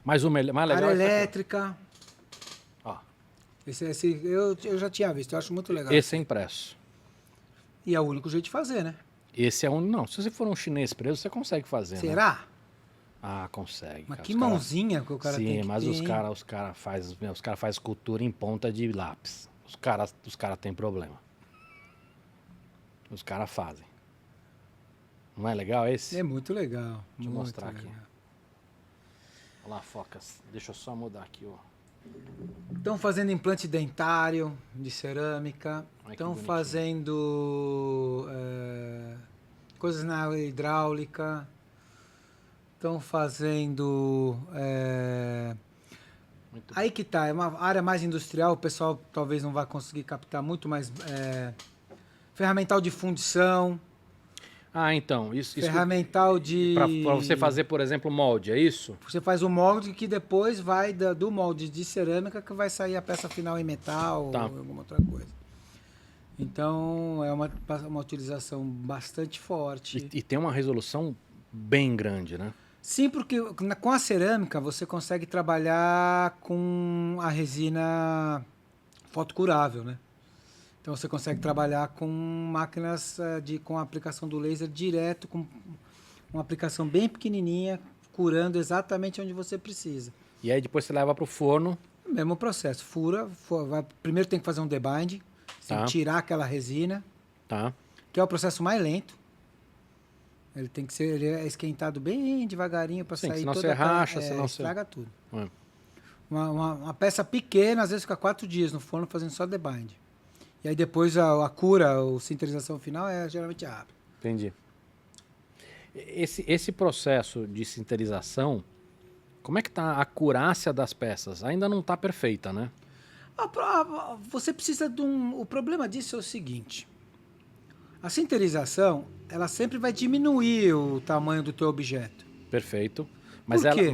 Mas o mais legal área elétrica. Ó. Esse eu já tinha visto, eu acho muito legal. Esse é impresso. E é o único jeito de fazer, né? Esse é um... Não, se você for um chinês preso, você consegue fazer, Será? Né? Ah, consegue. Mas cara. que mãozinha que o cara tem que ter. Sim, mas os cara faz escultura em ponta de lápis. Os cara têm problema. Os caras fazem. Não é legal esse? É muito legal. Deixa eu muito mostrar legal. aqui. Olha lá, focas. Deixa eu só mudar aqui, ó. Estão fazendo implante dentário de cerâmica. Ai, que Estão bonitinho. fazendo coisas na hidráulica. Estão fazendo... Muito Aí que tá, é uma área mais industrial, o pessoal talvez não vai conseguir captar muito, mas ferramental de fundição, então, isso ferramental de... para você fazer, por exemplo, molde, é isso? Você faz o molde que depois vai do molde de cerâmica que vai sair a peça final em metal Tá. ou alguma outra coisa. Então é uma utilização bastante forte. E tem uma resolução bem grande, né? Sim, porque com a cerâmica você consegue trabalhar com a resina fotocurável, né? Então você consegue trabalhar com máquinas com a aplicação do laser direto, com uma aplicação bem pequenininha, curando exatamente onde você precisa. E aí depois você leva para o forno. Mesmo processo, primeiro tem que fazer um debind, tem Tá. que tirar aquela resina, Tá. que é o processo mais lento. Ele é esquentado bem devagarinho para Sim, sair senão toda você aquela- racha, senão você... estraga tudo. É. Uma peça pequena, às vezes fica 4 dias no forno fazendo só debind. E aí depois a cura, a sintetização final é geralmente rápido. Entendi. Esse processo de sinterização, como é que tá a acurácia das peças? Ainda não está perfeita, né? Você precisa de um... O problema disso é o seguinte. A sinterização, ela sempre vai diminuir o tamanho do teu objeto. Perfeito. Mas Por quê?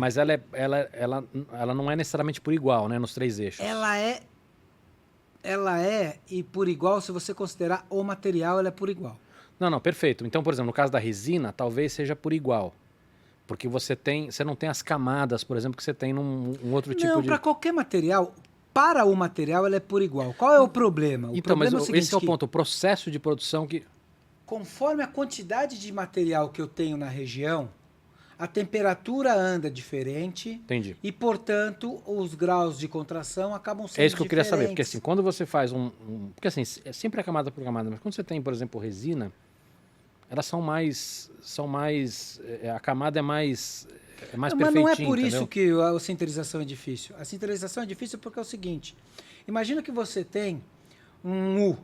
ela não é necessariamente por igual, né? Nos 3 eixos. Ela é, e por igual, se você considerar o material, ela é por igual. Não, perfeito. Então, por exemplo, no caso da resina, talvez seja por igual. Porque você não tem as camadas, por exemplo, que você tem num outro tipo Não, de... para qualquer material, para o material, ela é por igual. Qual é o problema? O Então, problema mas é o seguinte, esse é o que ponto, o processo de produção que... conforme a quantidade de material que eu tenho na região, a temperatura anda diferente. Entendi. E, portanto, os graus de contração acabam sendo É isso que eu queria saber, porque diferentes. assim, quando você faz porque assim, é sempre a camada por camada, mas quando você tem, por exemplo, resina, elas são mais, a camada é mais Mas perfeitinha, não é por entendeu? isso que a sinterização é difícil. A sinterização é difícil porque é o seguinte, imagina que você tem um U,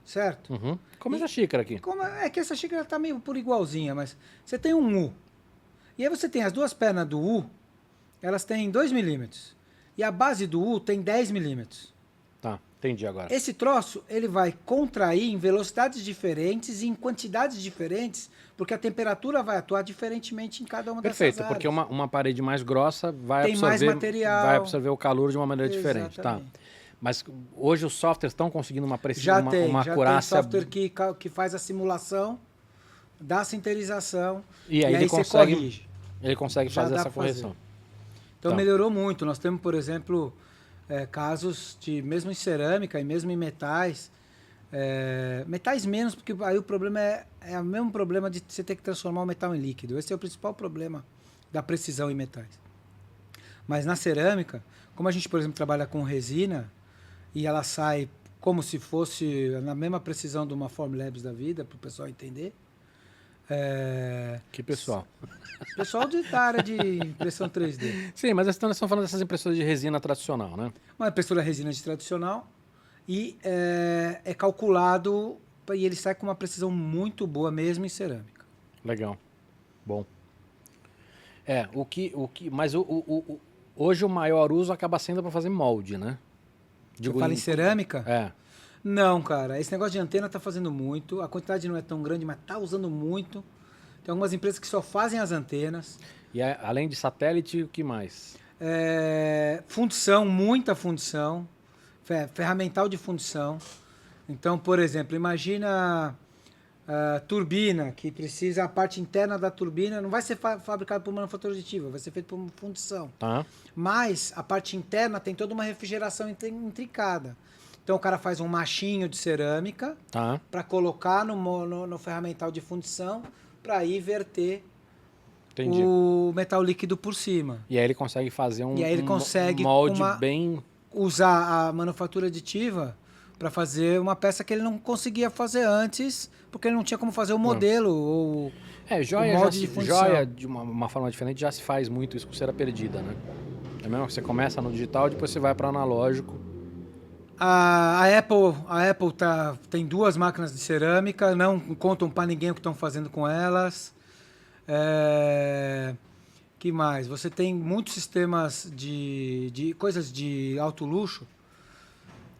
certo? Uhum. Como essa xícara aqui. É que essa xícara está meio por igualzinha, mas você tem um U. E aí você tem as duas pernas do U, elas têm 2 milímetros. E a base do U tem 10 milímetros. Tá, entendi agora. Esse troço, ele vai contrair em velocidades diferentes e em quantidades diferentes, porque a temperatura vai atuar diferentemente em cada uma Perfeito, dessas áreas. porque uma parede mais grossa Tem mais material. vai absorver o calor de uma maneira diferente, tá? Exatamente. Mas hoje os softwares estão conseguindo uma Já precisão, tem uma acurácia... software que faz a simulação da sinterização E aí ele você consegue, corrige. ele consegue Já fazer dá essa pra fazer. correção. Então Tá. melhorou muito. Nós temos, por exemplo, casos de, mesmo em cerâmica e mesmo em metais, metais menos, porque aí o problema é o mesmo problema de você ter que transformar o metal em líquido. Esse é o principal problema da precisão em metais. Mas na cerâmica, como a gente, por exemplo, trabalha com resina, e ela sai como se fosse na mesma precisão de uma Formlabs da vida, para o pessoal entender. Que pessoal. Pessoal da área de impressão 3D. Sim, mas nós estamos falando dessas impressoras de resina tradicional, né? Uma impressora resina de tradicional e é calculado e ele sai com uma precisão muito boa mesmo em cerâmica. Legal. Bom. Mas hoje o maior uso acaba sendo para fazer molde, né? Você fala em cerâmica? É. Não, cara. Esse negócio de antena está fazendo muito. A quantidade não é tão grande, mas está usando muito. Tem algumas empresas que só fazem as antenas. E além de satélite, o que mais? Fundição, muita fundição. Ferramental de fundição. Então, por exemplo, imagina a turbina, que precisa, a parte interna da turbina não vai ser fabricada por manufatura aditiva, vai ser feita por fundição. Tá. Mas a parte interna tem toda uma refrigeração intrincada. Então o cara faz um machinho de cerâmica Tá. para colocar no ferramental de fundição para aí verter Entendi. o metal líquido por cima. E aí ele consegue fazer E aí ele consegue molde uma- bem... Usar a manufatura aditiva para fazer uma peça que ele não conseguia fazer antes, porque ele não tinha como fazer o modelo ou Joia, o molde de fundição. joia de uma forma diferente já se faz muito isso com cera perdida, né? É mesmo que você começa no digital, depois você vai para analógico. A Apple tem 2 máquinas de cerâmica, não contam para ninguém o que estão fazendo com elas. Que mais? Você tem muitos sistemas de coisas de alto luxo.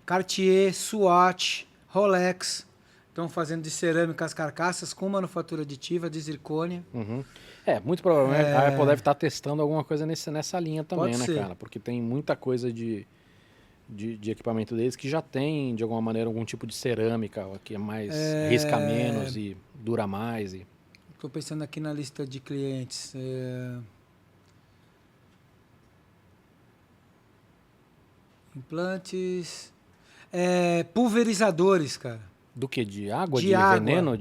Cartier, Swatch, Rolex estão fazendo de cerâmica as carcaças com manufatura aditiva de zircônia. Uhum. Muito provavelmente a Apple deve estar testando alguma coisa nessa linha também, Pode né, ser. cara? Porque tem muita coisa de equipamento deles que já tem, de alguma maneira, algum tipo de cerâmica que é mais risca menos e dura mais. Estou pensando aqui na lista de clientes. Implantes. Pulverizadores, cara. Do que? De água? De De água. veneno?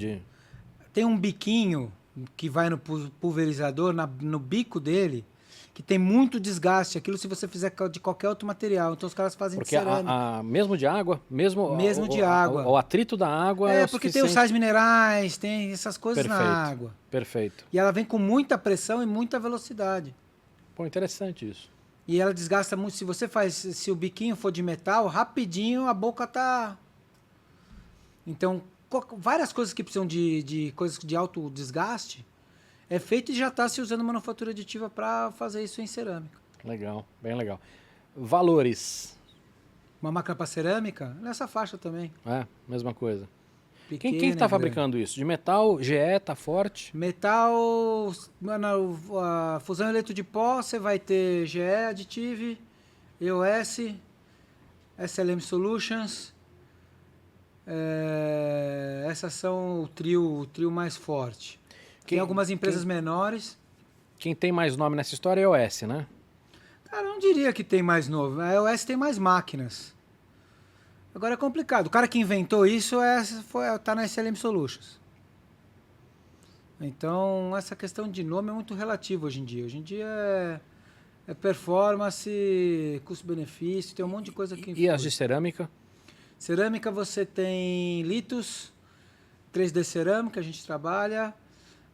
Tem um biquinho que vai no pulverizador, no bico dele, que tem muito desgaste. Aquilo se você fizer de qualquer outro material. Então os caras fazem Porque de cerâmica. mesmo de água? Mesmo de água. O atrito da água é o Porque tem os sais minerais, tem essas coisas na água. Perfeito. E ela vem com muita pressão e muita velocidade. Pô, interessante isso. E ela desgasta muito. Se o biquinho for de metal, rapidinho a boca tá... Então, várias coisas que precisam de coisas de alto desgaste, é feito e já está se usando manufatura aditiva para fazer isso em cerâmica. Legal, bem legal. Valores. Uma máquina para cerâmica, nessa faixa também. Mesma coisa. Pequena, Quem está fabricando isso? De metal, GE, tá forte? Metal, a fusão eleito de pó, você vai ter GE Additive, EOS, SLM Solutions. Essas são o trio mais forte. Tem algumas empresas menores. Quem tem mais nome nessa história é a EOS, né? Cara, eu não diria que tem mais novo. A EOS tem mais máquinas. Agora é complicado. O cara que inventou isso tá na SLM Solutions. Então, essa questão de nome é muito relativa hoje em dia. Hoje em dia é performance, custo-benefício, tem um monte de coisa que influi. E as de cerâmica? Cerâmica você tem Litus, 3D Cerâmica, a gente trabalha.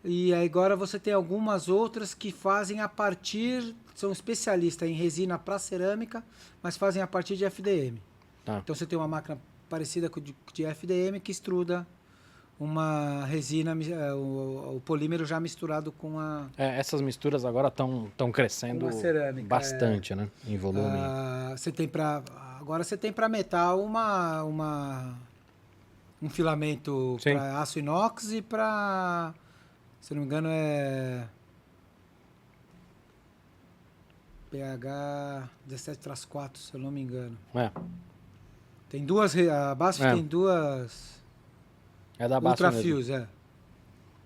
E aí agora você tem algumas outras que fazem a partir... São especialistas em resina para cerâmica, mas fazem a partir de FDM. Então você tem uma máquina parecida com de FDM que extruda uma resina, o polímero já misturado com a... Essas misturas agora estão crescendo cerâmica, bastante, né? Em volume. Agora você tem para metal um filamento para aço inox e para, se não me engano, pH 17/4, se eu não me engano. Tem duas, a BASF tem duas da BASF ultrafios,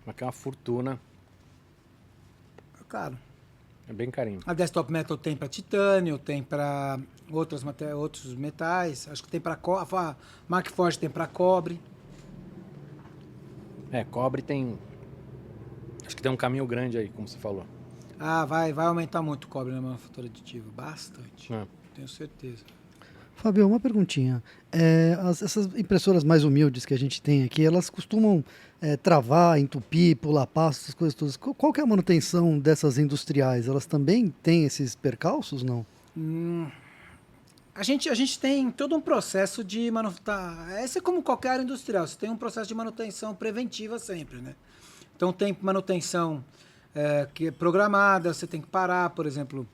Mas que é uma fortuna. É caro. É bem carinho. A Desktop Metal tem para titânio, tem para outros metais, acho que tem para a Markforged tem para cobre. Cobre tem... Acho que tem um caminho grande aí, como você falou. Vai aumentar muito o cobre na manufatura aditiva, bastante. Tenho certeza. Fábio, uma perguntinha. Essas impressoras mais humildes que a gente tem aqui, elas costumam travar, entupir, pular passos, essas coisas todas. Qual que é a manutenção dessas industriais? Elas também têm esses percalços, não? A gente tem todo um processo de manutenção. Esse é como qualquer área industrial, você tem um processo de manutenção preventiva sempre, né? Então tem manutenção que é programada, você tem que parar, por exemplo,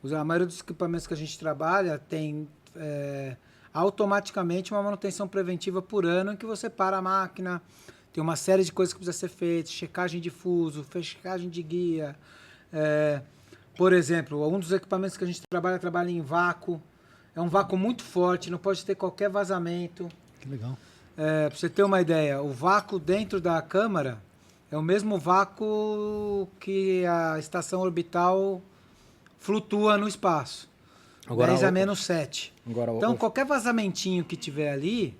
a maioria dos equipamentos que a gente trabalha tem automaticamente uma manutenção preventiva por ano em que você para a máquina, tem uma série de coisas que precisa ser feitas, checagem de fuso, checagem de guia. Por exemplo, um dos equipamentos que a gente trabalha em vácuo, é um vácuo muito forte, não pode ter qualquer vazamento. Que legal. Para você ter uma ideia, o vácuo dentro da câmara é o mesmo vácuo que a estação orbital flutua no espaço. Agora, 10 a menos 7. Então, qualquer vazamentinho que tiver ali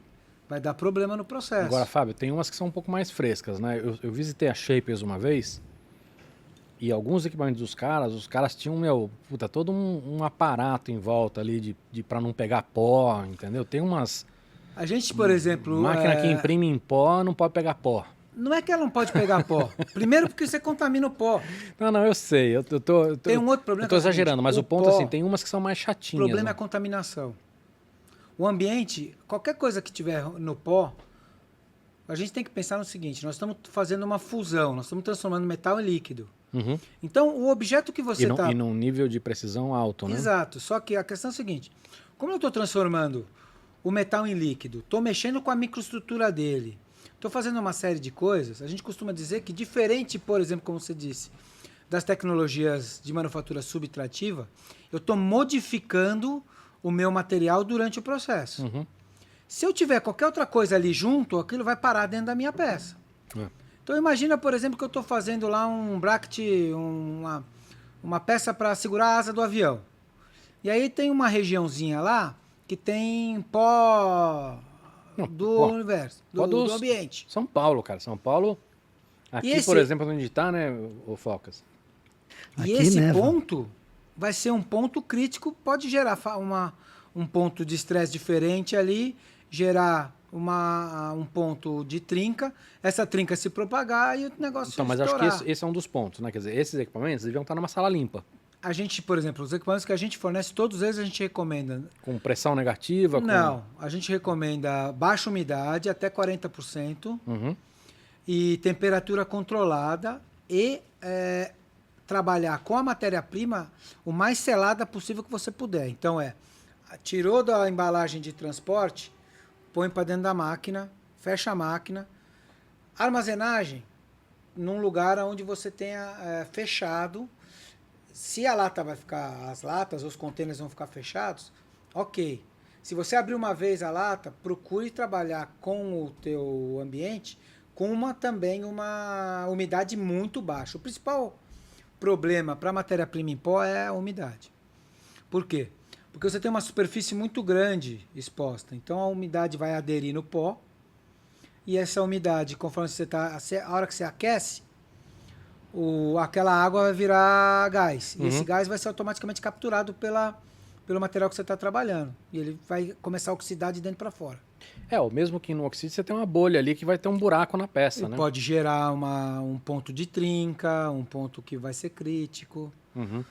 vai dar problema no processo. Agora, Fábio, tem umas que são um pouco mais frescas, né? Eu visitei a Shapers uma vez e alguns equipamentos dos caras, os caras tinham, todo um aparato em volta ali para não pegar pó, entendeu? Tem umas A gente, por exemplo... Máquina que imprime em pó não pode pegar pó. Não é que ela não pode pegar pó. Primeiro porque você contamina o pó. Não, eu sei. Tem um outro problema. Eu tô exagerando, mas o ponto, assim, tem umas que são mais O chatinhas. problema é né? a contaminação. O ambiente, qualquer coisa que tiver no pó, a gente tem que pensar no seguinte, nós estamos fazendo uma fusão, nós estamos transformando metal em líquido. Uhum. Então, o objeto que você está... E num nível de precisão alto, né? Exato, só que a questão é a seguinte, como eu estou transformando o metal em líquido, estou mexendo com a microestrutura dele, estou fazendo uma série de coisas, a gente costuma dizer que diferente, por exemplo, como você disse, das tecnologias de manufatura subtrativa, eu estou modificando o meu material durante o processo. Uhum. Se eu tiver qualquer outra coisa ali junto, aquilo vai parar dentro da minha peça. É. Então imagina, por exemplo, que eu estou fazendo lá um bracket, uma peça para segurar a asa do avião. E aí tem uma regiãozinha lá que tem pó do pó. universo, Pó do ambiente. São Paulo, cara. São Paulo, aqui, por exemplo, onde está, né, o Focas? E Aqui esse neva. ponto vai ser um ponto crítico, pode gerar um ponto de estresse diferente ali, gerar um ponto de trinca, essa trinca se propagar e o negócio Então, mas estourar. acho que esse é um dos pontos, né? Quer dizer, esses equipamentos deviam estar numa sala limpa, A gente, por exemplo, os equipamentos que a gente fornece, todos eles a gente recomenda. com pressão negativa. Não, a gente recomenda baixa umidade, até 40%, Uhum. e temperatura controlada e trabalhar com a matéria-prima o mais selada possível que você puder. Então tirou da embalagem de transporte, põe para dentro da máquina, fecha a máquina. Armazenagem, num lugar onde você tenha fechado. Se a lata vai ficar, as latas, os contêineres vão ficar fechados, ok. Se você abrir uma vez a lata, procure trabalhar com o teu ambiente com também uma umidade muito baixa. O principal problema para a matéria-prima em pó é a umidade. Por quê? Porque você tem uma superfície muito grande exposta. Então a umidade vai aderir no pó. E essa umidade, conforme você está... A hora que você aquece, aquela água vai virar gás. E esse gás vai ser automaticamente capturado pelo material que você está trabalhando. E ele vai começar a oxidar de dentro para fora. O mesmo que no oxídio você tem uma bolha ali que vai ter um buraco na peça, né? Pode gerar um ponto de trinca, um ponto que vai ser crítico. Uhum.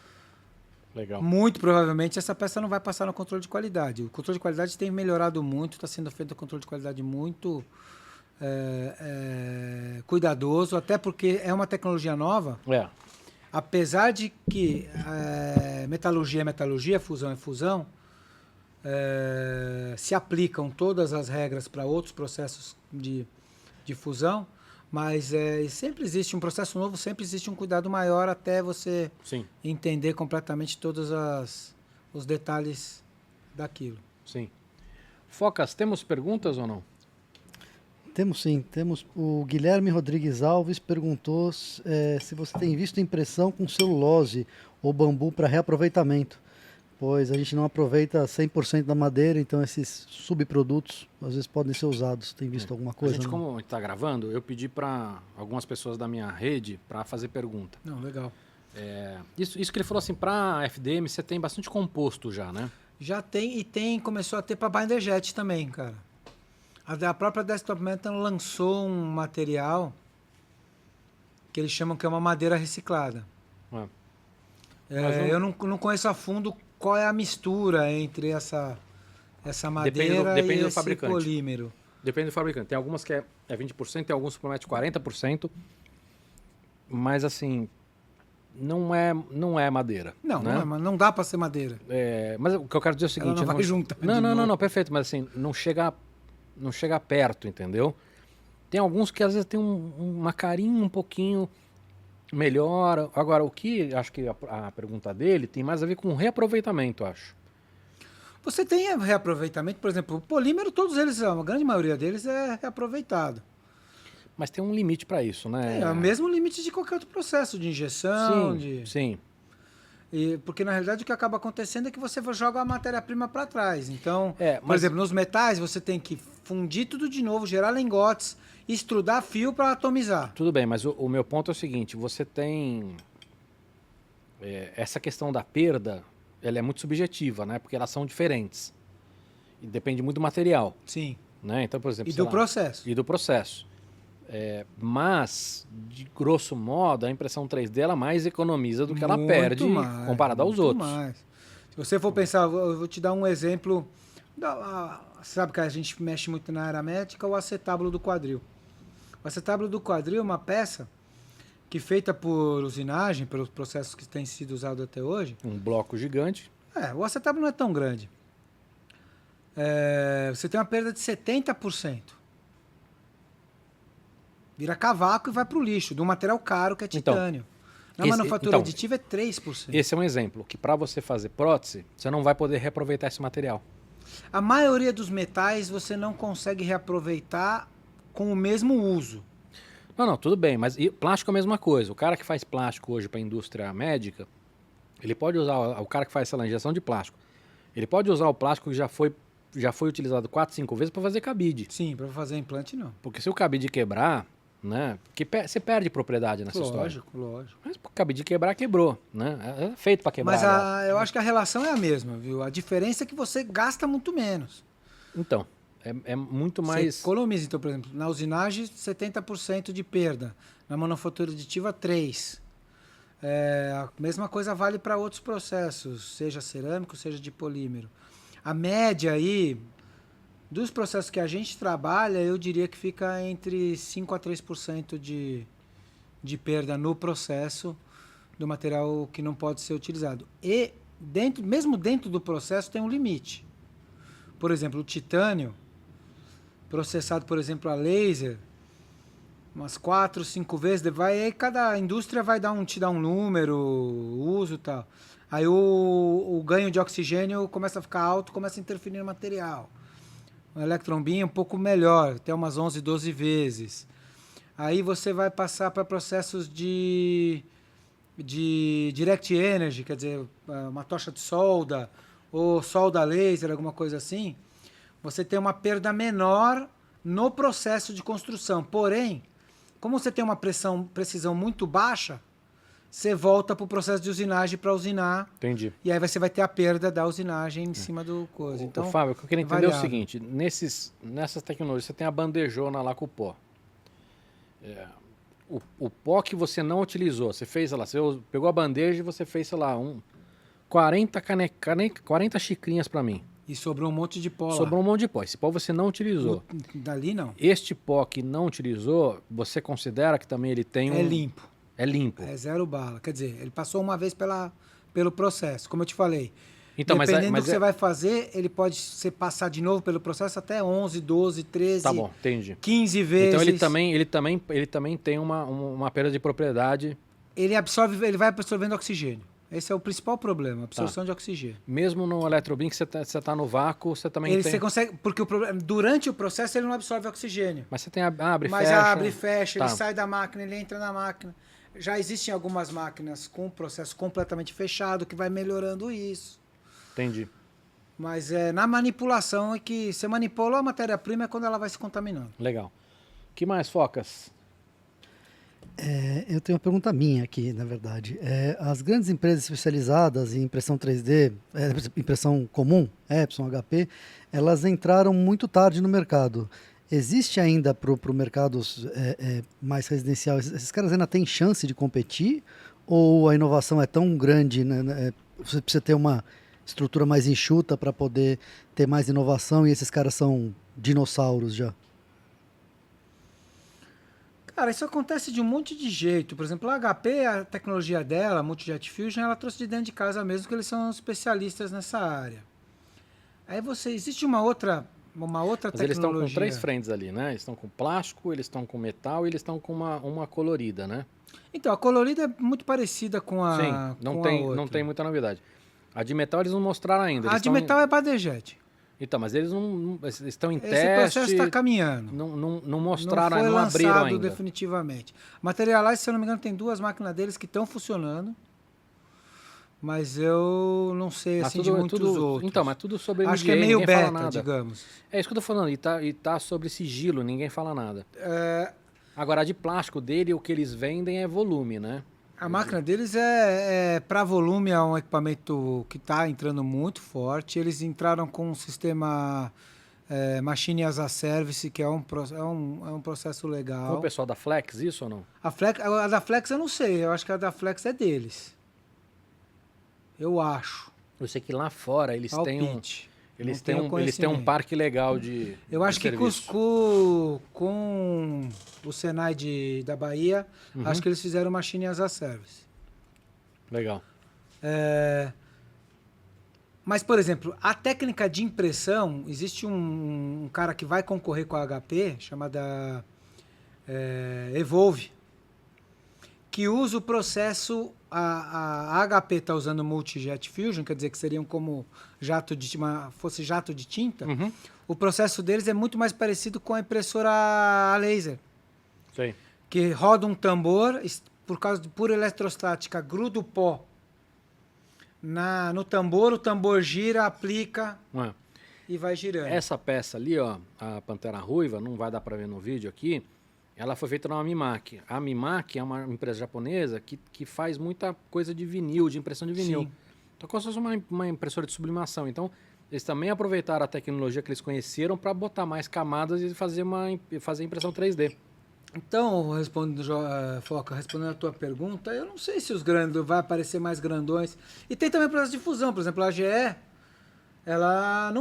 Legal. Muito provavelmente essa peça não vai passar no controle de qualidade. O controle de qualidade tem melhorado muito, está sendo feito um controle de qualidade muito cuidadoso, até porque é uma tecnologia nova. Apesar de que metalurgia é metalurgia, fusão é fusão, se aplicam todas as regras para outros processos de fusão, mas sempre existe um processo novo, sempre existe um cuidado maior até você entender completamente todos os detalhes daquilo. Sim. Focas, temos perguntas ou não? Temos sim, temos. O Guilherme Rodrigues Alves perguntou se você tem visto impressão com celulose ou bambu para reaproveitamento, pois a gente não aproveita 100% da madeira, então esses subprodutos às vezes podem ser usados. Tem visto alguma coisa? A gente, como está gravando, eu pedi para algumas pessoas da minha rede para fazer pergunta. Não, legal. Isso que ele falou assim, para FDM você tem bastante composto já, né? Já tem, começou a ter para binder jet também, cara. A própria Desktop Metal lançou um material que eles chamam que é uma madeira reciclada. Eu não conheço a fundo qual é a mistura entre essa madeira depende e do esse fabricante. polímero. Depende do fabricante. Tem algumas que é 20%, tem alguns que promete 40%, mas assim, não é madeira. Não, né? não dá para ser madeira. Mas o que eu quero dizer é o seguinte... Ela não vai juntar de Não, novo. perfeito, mas assim, não chega perto, entendeu? Tem alguns que às vezes tem uma carinha um pouquinho melhor. Agora, o que acho que a pergunta dele tem mais a ver com reaproveitamento, acho. Você tem reaproveitamento, por exemplo, o polímero, todos eles, a grande maioria deles é reaproveitado. Mas tem um limite para isso, né? É o mesmo limite de qualquer outro processo de injeção. Sim. Porque na realidade o que acaba acontecendo é que você joga a matéria-prima para trás. Então, mas... por exemplo, nos metais você tem que fundir tudo de novo, gerar lingotes, estrudar fio para atomizar. Tudo bem, mas o meu ponto é o seguinte, você tem... essa questão da perda, ela é muito subjetiva, né? Porque elas são diferentes. E depende muito do material. Sim. né? Então, por exemplo, E sei do lá, processo. e do processo. Mas, de grosso modo, a impressão 3D ela mais economiza do que ela Muito perde mais, comparado aos muito outros. mais. Se você for pensar, eu vou te dar um exemplo. Sabe que a gente mexe muito na área médica, o acetábulo do quadril. O acetábulo do quadril é uma peça que feita por usinagem, pelos processos que têm sido usados até hoje. Um bloco gigante. O acetábulo não é tão grande. Você tem uma perda de 70%. Vira cavaco e vai para o lixo, de um material caro que é titânio. Na manufatura aditiva é 3%. Esse é um exemplo, que para você fazer prótese, você não vai poder reaproveitar esse material. A maioria dos metais você não consegue reaproveitar com o mesmo uso. Não, tudo bem, mas plástico é a mesma coisa. O cara que faz plástico hoje para a indústria médica, ele pode usar, o cara que faz essa injeção de plástico, ele pode usar o plástico que já foi utilizado 4, 5 vezes para fazer cabide. Sim, para fazer implante não. Porque se o cabide quebrar, né, você perde propriedade nessa história. Lógico. Mas o cabide quebrar, quebrbrou, né? É feito para quebrar. Mas eu acho que a relação é a mesma, viu? A diferença é que você gasta muito menos. Então, é muito mais... Você economiza, então, por exemplo, na usinagem, 70% de perda. Na manufatura aditiva, 3%. A mesma coisa vale para outros processos, seja cerâmico, seja de polímero. A média aí, dos processos que a gente trabalha, eu diria que fica entre 5% a 3% de perda no processo do material que não pode ser utilizado. E, mesmo dentro do processo, tem um limite. Por exemplo, o titânio, processado, por exemplo, a laser, umas 4, 5 vezes, aí cada indústria vai te dar um número, uso e tal. Aí o ganho de oxigênio começa a ficar alto, começa a interferir no material. O electron beam é um pouco melhor, até umas 11, 12 vezes. Aí você vai passar para processos de direct energy, quer dizer, uma tocha de solda, ou solda laser, alguma coisa assim. Você tem uma perda menor no processo de construção. Porém, como você tem uma precisão muito baixa, você volta para o processo de usinagem para usinar. Entendi. E aí você vai ter a perda da usinagem em cima do coisa. Então, Fábio, o que eu queria entender é o seguinte, nessas tecnologias você tem a bandejona lá com o pó. O pó que você não utilizou, você fez, sei lá, você pegou a bandeja e você fez, sei lá, 40 xicrinhas para mim. E sobrou um monte de pó Sobrou um monte de pó. Esse pó você não utilizou. Dali não. Este pó que não utilizou, você considera que também ele tem É limpo. É limpo. É 0 bala. Quer dizer, ele passou uma vez pelo processo, como eu te falei. Então, dependendo do que você vai fazer, ele pode passar de novo pelo processo até 11, 12, 13, tá bom, entendi. 15 vezes. Então ele também tem uma perda de propriedade. Ele vai absorvendo oxigênio. Esse é o principal problema, a absorção de oxigênio. Mesmo no eletrobeam que você tá no vácuo, você também tem... Você consegue, porque durante o processo ele não absorve oxigênio. Mas você tem abre e fecha. Mas abre e fecha, tá. ele sai da máquina, ele entra na máquina. Já existem algumas máquinas com o processo completamente fechado que vai melhorando isso. Entendi. Mas na manipulação é que você manipula a matéria-prima é quando ela vai se contaminando. Legal. O que mais, Focas? Eu tenho uma pergunta minha aqui, na verdade. As grandes empresas especializadas em impressão 3D, impressão comum, Epson, HP, elas entraram muito tarde no mercado. Existe ainda para o mercado mais residencial, esses caras ainda têm chance de competir? Ou a inovação é tão grande, né, você precisa ter uma estrutura mais enxuta para poder ter mais inovação e esses caras são dinossauros já? Cara, isso acontece de um monte de jeito. Por exemplo, a HP, a tecnologia dela, a Multijet Fusion, ela trouxe de dentro de casa mesmo, que eles são especialistas nessa área. Aí existe uma outra Mas tecnologia. eles estão com 3 frentes ali, né? Eles estão com plástico, eles estão com metal e eles estão com uma colorida, né? Então, a colorida é muito parecida com a Sim, não tem muita novidade. A de metal eles não mostraram ainda. A de metal é Badejet. Então, mas eles estão em Esse teste. Esse processo está caminhando. Não mostraram, não abriram lançado ainda. definitivamente. Materialize, se eu não me engano, tem 2 máquinas deles que estão funcionando. Mas eu não sei assim, de muitos outros. Então, mas tudo sobre NDA, acho que é meio ninguém fala beta, nada. digamos. É isso que eu tô falando. E tá sobre sigilo, ninguém fala nada. Agora, a de plástico dele, o que eles vendem é volume, né? A máquina deles para volume, é um equipamento que está entrando muito forte. Eles entraram com um sistema Machine as a Service, que é um processo Com o legal. pessoal da Flex, isso ou não? A da Flex eu não sei, eu acho que a da Flex é deles. Eu acho. Eu sei que lá fora eles têm um, Palpite. eles Não têm tenho um, eles têm um conhecimento. parque legal de Eu acho de que serviço. com o Senai da Bahia, acho que eles fizeram Machine as a Service. Legal. Mas, por exemplo, a técnica de impressão, existe um cara que vai concorrer com a HP, chamada Evolve, que usa o processo, a HP está usando Multi-Jet Fusion, quer dizer que seriam como fosse jato de tinta. O processo deles é muito mais parecido com a impressora a laser, Sei. que roda um tambor, por causa de pura eletrostática, gruda o pó no tambor, o tambor gira, aplica Ué, e vai girando. essa peça ali, ó, a Pantera Ruiva, não vai dar para ver no vídeo aqui, ela foi feita na Mimak. A Mimak é uma empresa japonesa que faz muita coisa de vinil, de impressão de vinil. Sim. Então, como se fosse uma impressora de sublimação. Então, eles também aproveitaram a tecnologia que eles conheceram para botar mais camadas e fazer impressão 3D. Então, Foca, respondendo a tua pergunta, eu não sei se os grandes vai aparecer mais grandões. E tem também o processo de fusão, por exemplo, a GE, ela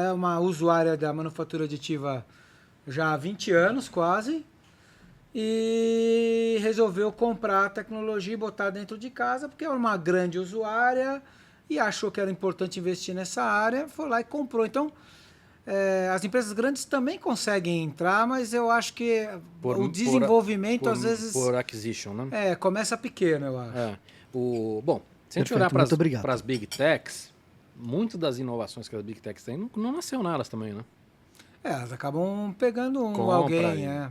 é uma usuária da manufatura aditiva já há 20 anos quase e resolveu comprar a tecnologia e botar dentro de casa porque é uma grande usuária e achou que era importante investir nessa área, foi lá e comprou. Então, as empresas grandes também conseguem entrar, mas eu acho que o desenvolvimento às vezes por acquisition, né? começa pequeno, eu acho. Bom, se a gente Perfeito, muito obrigado. para as Big Techs, muitas das inovações que as Big Techs têm não nasceu nelas também, né? Elas acabam pegando Compra alguém. aí,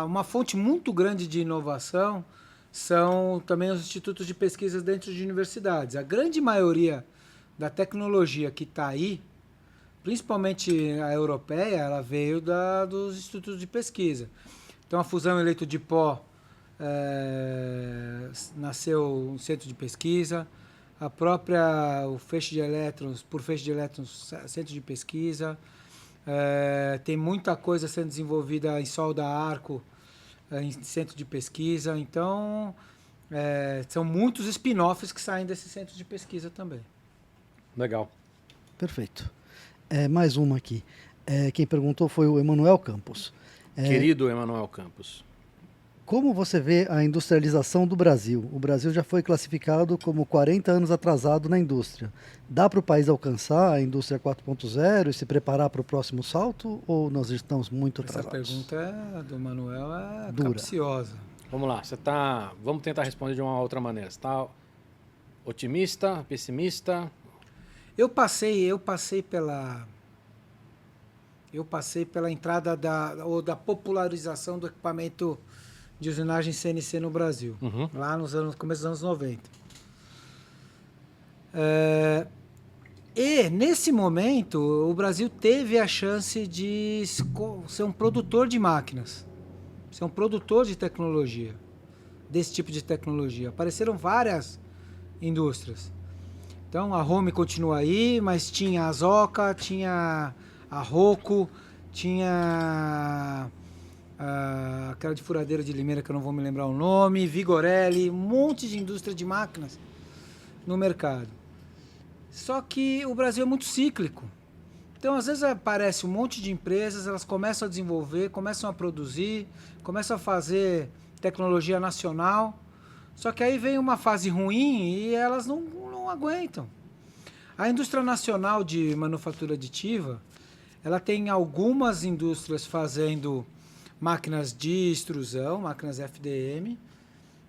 Uma fonte muito grande de inovação são também os institutos de pesquisa dentro de universidades. A grande maioria da tecnologia que está aí, principalmente a europeia, ela veio dos institutos de pesquisa. Então, a fusão em leito de pó nasceu um centro de pesquisa, o feixe de elétrons, centro de pesquisa. Tem muita coisa sendo desenvolvida em solda a arco, em centro de pesquisa. Então, são muitos spin-offs que saem desse centro de pesquisa também. Legal. Perfeito. Mais uma aqui. Quem perguntou foi o Emanuel Campos. Querido Emanuel Campos. Como você vê a industrialização do Brasil? O Brasil já foi classificado como 40 anos atrasado na indústria. Dá para o país alcançar a indústria 4.0 e se preparar para o próximo salto? Ou nós estamos muito atrasados? Essa pergunta do Manuel é dura, capciosa. Vamos lá, vamos tentar responder de uma outra maneira. Você está otimista, pessimista? Eu passei pela entrada da popularização do equipamento de usinagem CNC no Brasil, lá no começo dos anos 90. E, nesse momento, o Brasil teve a chance de ser um produtor de máquinas, ser um produtor de tecnologia, desse tipo de tecnologia. Apareceram várias indústrias. Então, a Home continua aí, mas tinha a Zoca, tinha a Rocco, tinha aquela de furadeira de Limeira, que eu não vou me lembrar o nome, Vigorelli, um monte de indústria de máquinas no mercado. Só que o Brasil é muito cíclico. Então, às vezes aparece um monte de empresas, elas começam a desenvolver, começam a produzir, começam a fazer tecnologia nacional, só que aí vem uma fase ruim e elas não aguentam. A indústria nacional de manufatura aditiva, ela tem algumas indústrias fazendo máquinas de extrusão, máquinas FDM,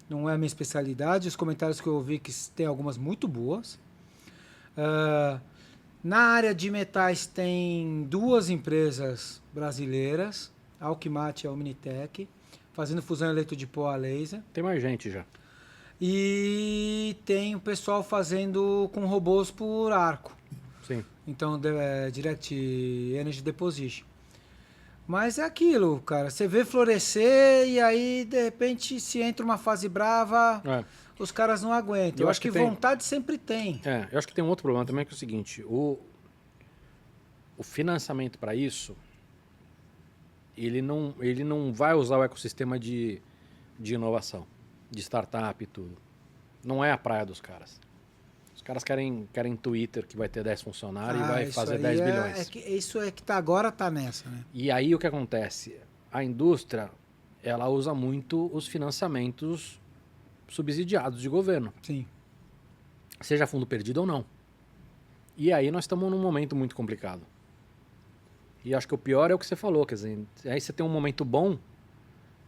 não é a minha especialidade, os comentários que eu ouvi que tem algumas muito boas. Na área de metais tem 2 empresas brasileiras, a Alquimate e a Omnitec, fazendo fusão eleito de pó a laser. Tem mais gente já. E tem o pessoal fazendo com robôs por arco. Sim. Então, Direct Energy Deposition. Mas é aquilo, cara. Você vê florescer e aí, de repente, se entra uma fase brava, os caras não aguentam. Eu acho que vontade sempre tem. Eu acho que tem um outro problema também, que é o seguinte, o financiamento para isso, ele não vai usar o ecossistema de inovação, de startup e tudo. Não é a praia dos caras. Os caras querem Twitter, que vai ter 10 funcionários e vai fazer 10 bilhões. Isso é que agora tá nessa, né? E aí o que acontece? A indústria, ela usa muito os financiamentos subsidiados de governo. Sim. Seja fundo perdido ou não. E aí nós estamos num momento muito complicado. E acho que o pior é o que você falou, quer dizer, aí você tem um momento bom,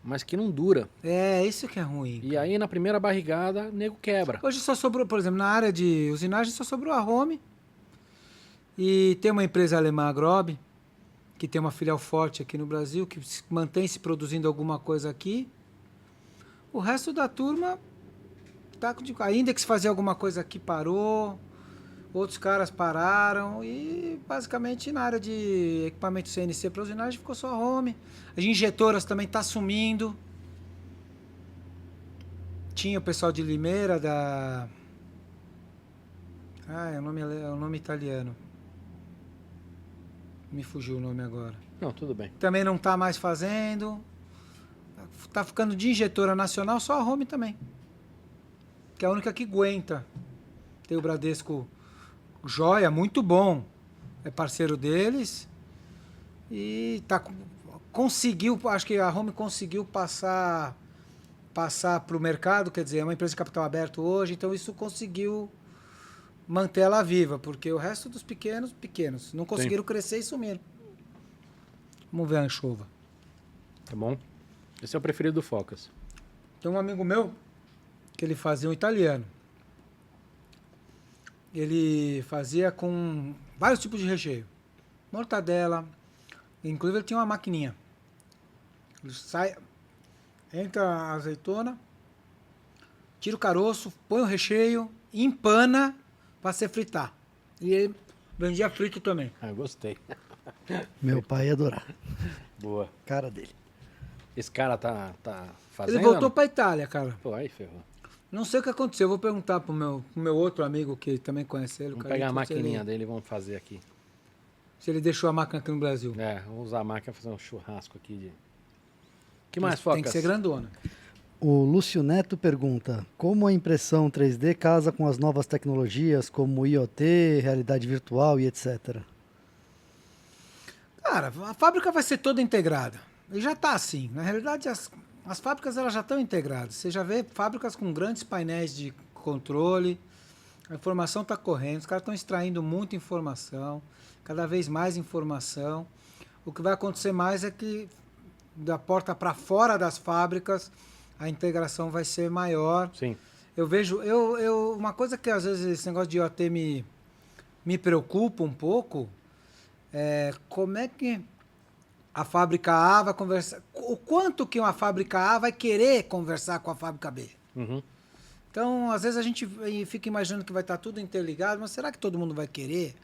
mas que não dura. É, isso que é ruim. E aí na primeira barrigada, o nego quebra. Hoje só sobrou, por exemplo, na área de usinagem só sobrou a Home. E tem uma empresa alemã, a Grob, que tem uma filial forte aqui no Brasil, que mantém se produzindo alguma coisa aqui. O resto da turma tá a Index fazia alguma coisa aqui, parou. Outros caras pararam e basicamente na área de equipamento CNC para usinagem ficou só a Home. As injetoras também tá sumindo. Tinha o pessoal de Limeira da... é o nome italiano. Me fugiu o nome agora. Não, tudo bem. Também não tá mais fazendo. Tá ficando de injetora nacional só a Home também. Que é a única que aguenta. Tem o Bradesco Joia, muito bom. É parceiro deles. E conseguiu, acho que a Home conseguiu passar para o mercado, quer dizer, é uma empresa de capital aberto hoje, então isso conseguiu manter ela viva, porque o resto dos pequenos, não conseguiram crescer e sumiram. Vamos ver a anchova. Tá bom? Esse é o preferido do Focas. Tem um amigo meu que ele fazia um italiano. Ele fazia com vários tipos de recheio. Mortadela. Inclusive ele tinha uma maquininha. Ele entra a azeitona, tira o caroço, põe o recheio, empana para você fritar. E ele vendia frito também. Ah, eu gostei. Meu pai ia adorar. Boa. Cara dele. Esse cara tá fazendo? Ele voltou para Itália, cara. Pô, aí ferrou. Não sei o que aconteceu. Eu vou perguntar pro meu outro amigo que também conhece ele. Vamos pegar a maquininha dele e vamos fazer aqui. Se ele deixou a máquina aqui no Brasil. Vamos usar a máquina para fazer um churrasco aqui de... Que mais, Focas? Tem que ser grandona. O Lúcio Neto pergunta: como a impressão 3D casa com as novas tecnologias como IoT, realidade virtual e etc? Cara, a fábrica vai ser toda integrada. E já está assim. Na realidade, as fábricas elas já estão integradas. Você já vê fábricas com grandes painéis de controle. A informação está correndo. Os caras estão extraindo muita informação. Cada vez mais informação. O que vai acontecer mais é que da porta para fora das fábricas a integração vai ser maior. Sim. Eu vejo... uma coisa que às vezes esse negócio de IoT me preocupa um pouco é como é que a fábrica A vai conversar... O quanto que uma fábrica A vai querer conversar com a fábrica B. Uhum. Então, às vezes a gente fica imaginando que vai estar tudo interligado, mas será que todo mundo vai querer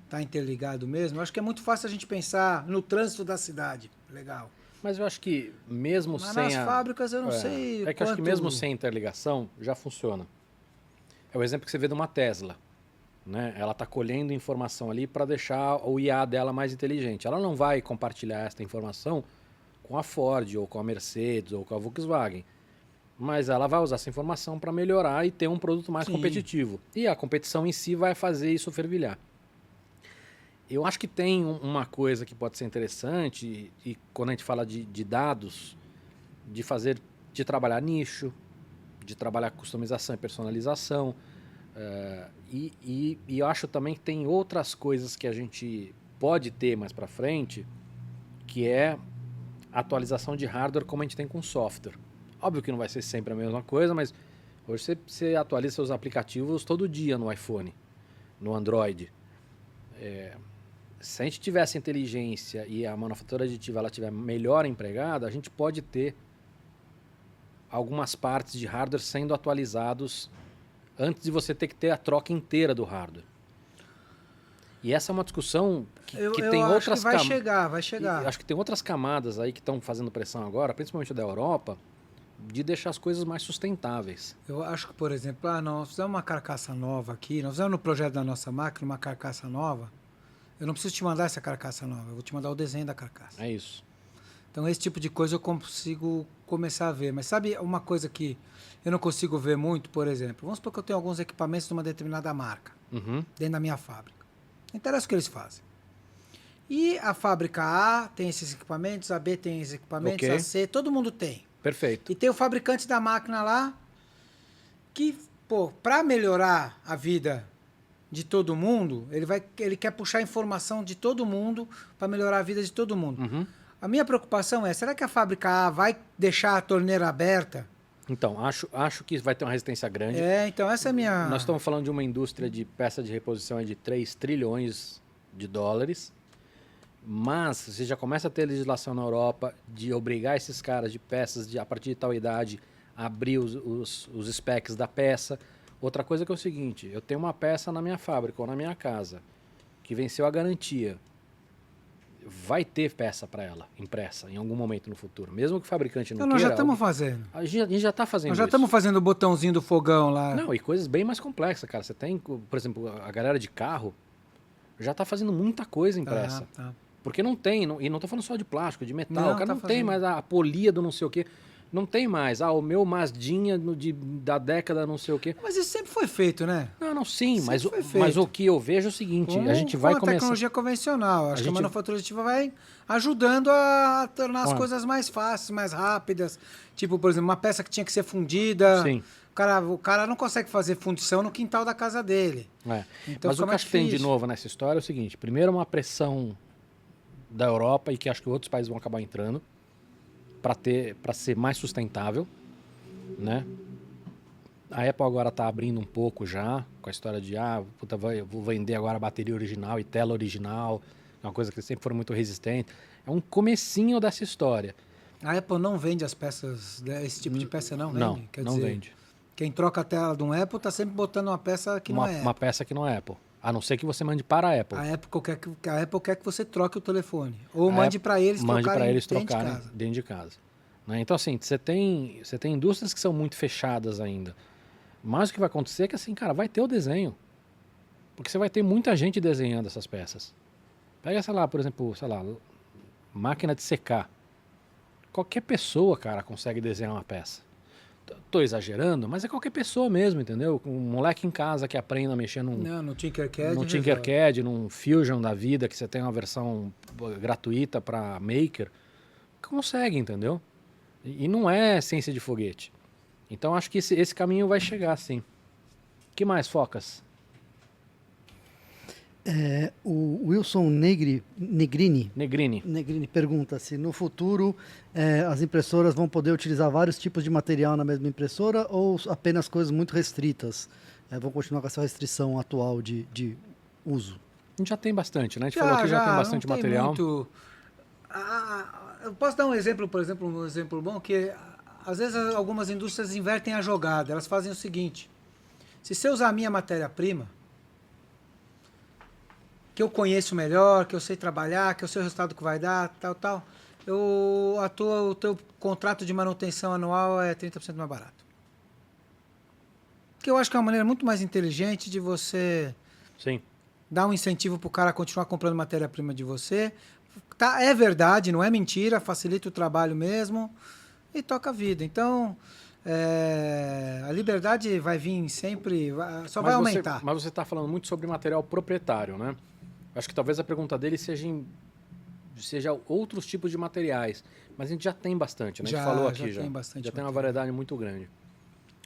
estar interligado mesmo? Eu acho que é muito fácil a gente pensar no trânsito da cidade. Legal. Mas eu acho que mesmo Mas sem nas fábricas eu não sei É que eu acho que mesmo sem interligação já funciona. É o exemplo que você vê de uma Tesla. Né? Ela está colhendo informação ali para deixar o IA dela mais inteligente. Ela não vai compartilhar esta informação com a Ford, ou com a Mercedes, ou com a Volkswagen. Mas ela vai usar essa informação para melhorar e ter um produto mais competitivo. E a competição em si vai fazer isso fervilhar. Eu acho que tem uma coisa que pode ser interessante, e quando a gente fala de dados, de trabalhar nicho, de trabalhar customização e personalização. E eu acho também que tem outras coisas que a gente pode ter mais para frente, que é atualização de hardware como a gente tem com software. Óbvio que não vai ser sempre a mesma coisa, mas hoje você atualiza seus aplicativos todo dia no iPhone, no Android. Se a gente tivesse inteligência e a manufatura aditiva ela tiver melhor empregada, a gente pode ter algumas partes de hardware sendo atualizados antes de você ter que ter a troca inteira do hardware. E essa é uma discussão que Eu tem acho outras que vai camadas. chegar, vai chegar. Acho que tem outras camadas aí que estão fazendo pressão agora, principalmente da Europa, de deixar as coisas mais sustentáveis. Eu acho que, por exemplo, nós fizemos uma carcaça nova aqui, nós fizemos no projeto da nossa máquina uma carcaça nova. Eu não preciso te mandar essa carcaça nova, eu vou te mandar o desenho da carcaça. É isso. Então, esse tipo de coisa eu consigo começar a ver. Mas sabe uma coisa que eu não consigo ver muito, por exemplo? Vamos supor que eu tenho alguns equipamentos de uma determinada marca, Uhum. dentro da minha fábrica. Não interessa o que eles fazem. E a fábrica A tem esses equipamentos, a B tem esses equipamentos, Ok. a C, todo mundo tem. Perfeito. E tem o fabricante da máquina lá que, pô, para melhorar a vida de todo mundo, ele quer puxar a informação de todo mundo para melhorar a vida de todo mundo. Uhum. A minha preocupação é, será que a fábrica A vai deixar a torneira aberta? Então, acho que vai ter uma resistência grande. Então essa é a minha... Nós estamos falando de uma indústria de peça de reposição de 3 trilhões de dólares, mas você já começa a ter legislação na Europa de obrigar esses caras de peças a partir de tal idade a abrir os specs da peça. Outra coisa que é o seguinte, eu tenho uma peça na minha fábrica ou na minha casa que venceu a garantia. Vai ter peça para ela impressa em algum momento no futuro, mesmo que o fabricante não Então nós queira. já estamos fazendo. A gente já está fazendo Nós já isso. estamos fazendo o botãozinho do fogão lá. Não, e coisas bem mais complexas, cara. Você tem, por exemplo, a galera de carro já está fazendo muita coisa impressa. Tá. Porque não tem, e não estou falando só de plástico, de metal. Não, O cara tá não tem fazendo. mais a polia do não sei o quê. Não tem mais. O meu Mazdinha da década não sei o quê. Mas isso sempre foi feito, né? Não, sim, Sempre mas, foi feito. mas o que eu vejo é o seguinte, a gente vai com a começar... tecnologia convencional. Acho que a gente- manufatura aditiva vai ajudando a tornar as Olha. coisas mais fáceis, mais rápidas. Tipo, por exemplo, uma peça que tinha que ser fundida. Sim. O cara não consegue fazer fundição no quintal da casa dele. É. Então Mas o fica que mais acho que tem de difícil. novo nessa história é o seguinte, primeiro uma pressão da Europa e que acho que outros países vão acabar entrando para ser mais sustentável, né? A Apple agora está abrindo um pouco já com a história de vou vender agora a bateria original e tela original, é uma coisa que sempre foram muito resistentes. É um comecinho dessa história. A Apple não vende as peças, esse tipo de peça não vende. Não, Quer não dizer, vende. quem troca a tela de um Apple está sempre botando uma peça que não é Uma Apple. peça que não é Apple. A não ser que você mande para a Apple. A Apple quer que você troque o telefone. Ou mande para eles Mande trocarem para eles dentro de trocarem casa. dentro de casa. Né? Então, assim, você tem indústrias que são muito fechadas ainda. Mas o que vai acontecer é que, assim, cara, vai ter o desenho. Porque você vai ter muita gente desenhando essas peças. Pega, sei lá, por exemplo, máquina de secar. Qualquer pessoa, cara, consegue desenhar uma peça. Tô exagerando, mas é qualquer pessoa mesmo, entendeu? Um moleque em casa que aprenda a mexer Não, no Tinkercad. num resolve. Tinkercad, num Fusion da vida, que você tem uma versão gratuita para Maker, consegue, entendeu? E não é ciência de foguete. Então acho que esse caminho vai chegar, sim. Que mais, Focas? O Wilson Negrini pergunta se no futuro as impressoras vão poder utilizar vários tipos de material na mesma impressora ou apenas coisas muito restritas. Vão continuar com essa restrição atual de uso. A gente já tem bastante, né? A gente falou que já tem bastante não tem material. muito. Eu posso dar um exemplo bom, que às vezes algumas indústrias invertem a jogada. Elas fazem o seguinte: se você usar a minha matéria-prima, que eu conheço melhor, que eu sei trabalhar, que eu sei o resultado que vai dar, tal, o teu contrato de manutenção anual é 30% mais barato. Que eu acho que é uma maneira muito mais inteligente de você Sim. dar um incentivo para o cara continuar comprando matéria-prima de você. Tá, é verdade, não é mentira, facilita o trabalho mesmo e toca a vida. Então, a liberdade vai vir sempre, só vai aumentar. Mas você está falando muito sobre material proprietário, né? Acho que talvez a pergunta dele seja outros tipos de materiais. Mas a gente já tem bastante, né? A gente falou aqui já. Tem bastante Já tem uma material. variedade muito grande.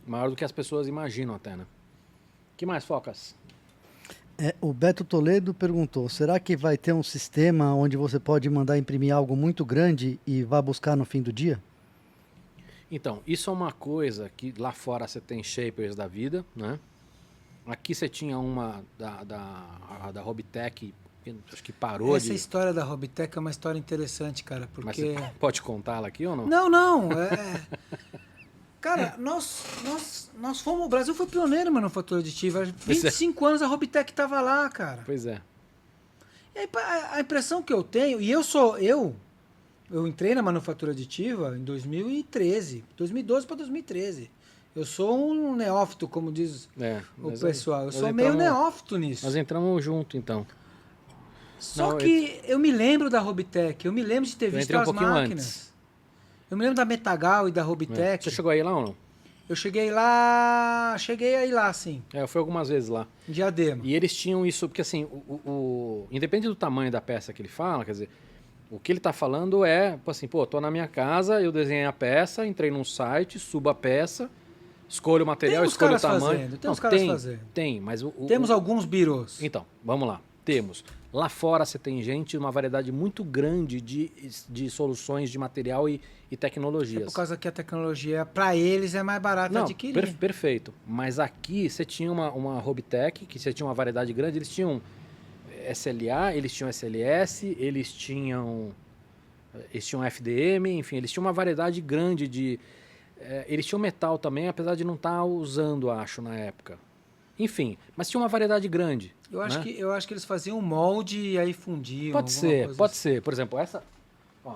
Maior do que as pessoas imaginam até, né? Que mais, Focas? O Beto Toledo perguntou, será que vai ter um sistema onde você pode mandar imprimir algo muito grande e vá buscar no fim do dia? Então, isso é uma coisa que lá fora você tem shapers da vida, né? Aqui você tinha uma da Robitech, acho que parou Essa de... história da Robitech é uma história interessante, cara, Mas porque... você pode contá-la aqui ou não? Não. Cara, nós fomos... O Brasil foi pioneiro em manufatura aditiva. 25 anos a Robitech estava lá, cara. Pois é. E aí, a impressão que eu tenho, e eu entrei na manufatura aditiva em 2013, 2012 para 2013. Eu sou um neófito, como diz o pessoal. Eu sou meio neófito nisso. Nós entramos junto, então. Só que eu me lembro da Robitech, eu me lembro de ter visto as máquinas. Antes. Eu me lembro da Metagal e da Robitech. Você chegou aí lá ou não? Eu cheguei aí lá, sim. Eu fui algumas vezes lá. Em Diadema. E eles tinham isso, porque assim, independente do tamanho da peça que ele fala, quer dizer, o que ele está falando é, assim, tô na minha casa, eu desenhei a peça, entrei num site, subo a peça, escolho o material, escolho o tamanho. Tem os caras fazendo. Tem, mas temos alguns birôs. Então, vamos lá. Temos. Lá fora você tem uma variedade muito grande de soluções de material e tecnologias. É por causa que a tecnologia, para eles, é mais barata adquirir. Perfeito. Mas aqui você tinha uma Robitech, que você tinha uma variedade grande, eles tinham SLA, eles tinham SLS, eles tinham FDM, enfim, eles tinham uma variedade grande de... eles tinham metal também, apesar de não estar usando, acho, na época. Enfim, mas tinha uma variedade grande. Eu acho que eles faziam um molde e aí fundiam. Pode ser. Por exemplo, essa... Ó,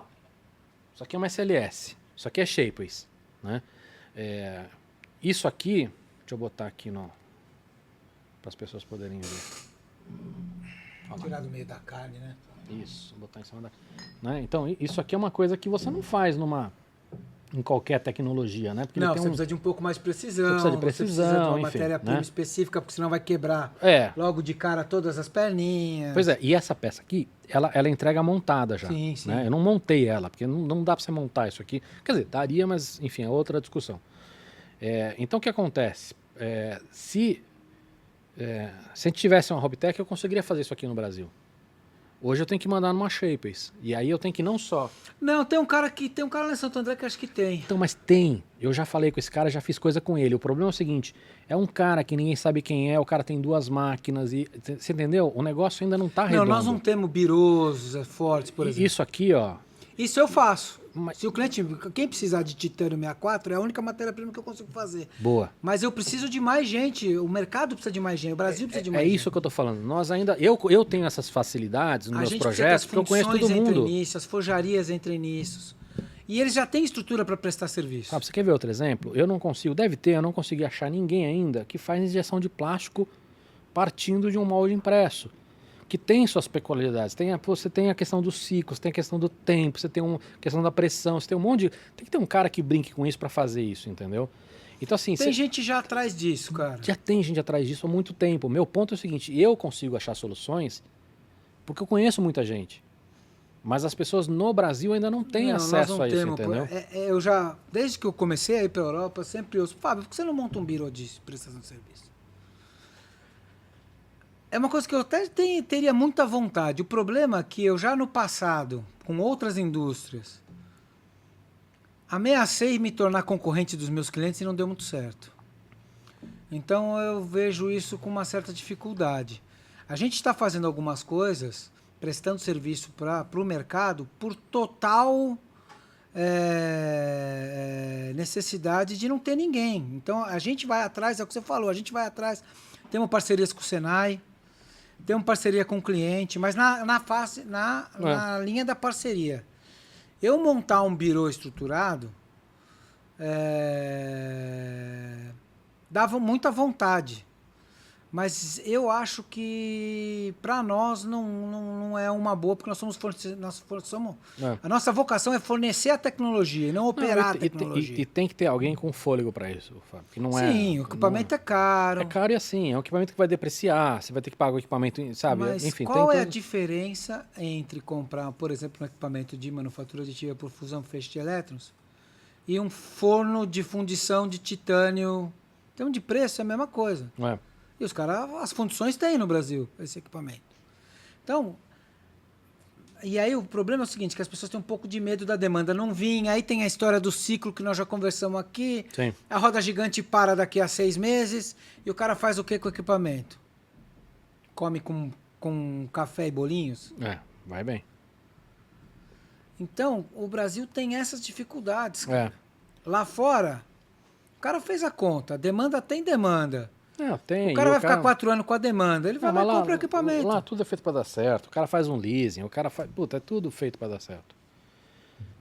isso aqui é uma SLS. Isso aqui é Shapeways, né? Isso aqui... Deixa eu botar aqui para as pessoas poderem ver. Tirar do meio da carne, né? Isso, botar em cima da... Né? Então, isso aqui é uma coisa que você não faz em qualquer tecnologia, né? Porque não, você precisa de um pouco mais de precisão. Você precisa de uma matéria-prima né? específica, porque senão vai quebrar logo de cara todas as perninhas. Pois é, e essa peça aqui, ela entrega montada já. Sim, sim. Né? Eu não montei ela, porque não dá para você montar isso aqui. Quer dizer, daria, mas enfim, é outra discussão. Então o que acontece? Se a gente tivesse uma Robitech, eu conseguiria fazer isso aqui no Brasil. Hoje eu tenho que mandar numa Shapeways. E aí eu tenho que não só... Não, tem um cara lá em Santo André que acho que tem. Então, mas tem. Eu já falei com esse cara, já fiz coisa com ele. O problema é o seguinte, é um cara que ninguém sabe quem é, o cara tem 2 máquinas e... Você entendeu? O negócio ainda não está redondo. Não, nós não temos birôs fortes, por exemplo. Isso aqui, ó... Isso eu faço. Se o cliente, quem precisar de titânio 64, é a única matéria-prima que eu consigo fazer. Boa. Mas eu preciso de mais gente, o mercado precisa de mais gente, o Brasil precisa de mais gente. É isso que eu tô falando. Nós ainda, eu tenho essas facilidades nos meus projetos, porque eu conheço todo mundo. As forjarias entrem nisso. E eles já têm estrutura para prestar serviço. Você quer ver outro exemplo? Eu não consegui achar ninguém ainda que faz injeção de plástico partindo de um molde impresso. Que tem suas peculiaridades. Você tem a questão dos ciclos, tem a questão do tempo, você tem a questão da pressão, você tem um monte de... Tem que ter um cara que brinque com isso para fazer isso, entendeu? Então, assim... Tem gente já atrás disso, cara. Já tem gente atrás disso há muito tempo. Meu ponto é o seguinte, eu consigo achar soluções porque eu conheço muita gente. Mas as pessoas no Brasil ainda não têm acesso a isso, entendeu? Eu já, desde que eu comecei a ir para a Europa, sempre ouço, Fábio, por que você não monta um birô de prestação de serviço? É uma coisa que eu até teria muita vontade. O problema é que eu já no passado, com outras indústrias, ameacei me tornar concorrente dos meus clientes e não deu muito certo. Então eu vejo isso com uma certa dificuldade. A gente está fazendo algumas coisas, prestando serviço para o mercado, por total necessidade de não ter ninguém. Então a gente vai atrás, é o que você falou, a gente vai atrás. Temos parcerias com o Senai, temos parceria com o cliente, mas na linha da parceria. Eu montar um birô estruturado dava muita vontade. Mas eu acho que para nós não é uma boa, porque nós somos a nossa vocação é fornecer a tecnologia, não operar a tecnologia. E tem que ter alguém com fôlego para isso, Fábio. Que não Sim, o equipamento é caro. É caro e assim, é um equipamento que vai depreciar, você vai ter que pagar o equipamento, sabe? Mas enfim, qual é a diferença entre comprar, por exemplo, um equipamento de manufatura aditiva por fusão feixe de elétrons e um forno de fundição de titânio? Em termos de preço é a mesma coisa. E os caras, as fundições têm no Brasil, esse equipamento. Então, e aí o problema é o seguinte, que as pessoas têm um pouco de medo da demanda não vir, aí tem a história do ciclo que nós já conversamos aqui, Sim. A roda gigante para daqui a 6 meses, e o cara faz o que com o equipamento? Come com café e bolinhos? Vai bem. Então, o Brasil tem essas dificuldades. Lá fora, o cara fez a conta, demanda tem demanda. Não, tem. O cara vai ficar 4 anos com a demanda, ele vai Não, mas lá e compra o equipamento. Lá tudo é feito para dar certo. O cara faz um leasing, o cara faz... Puta, é tudo feito para dar certo.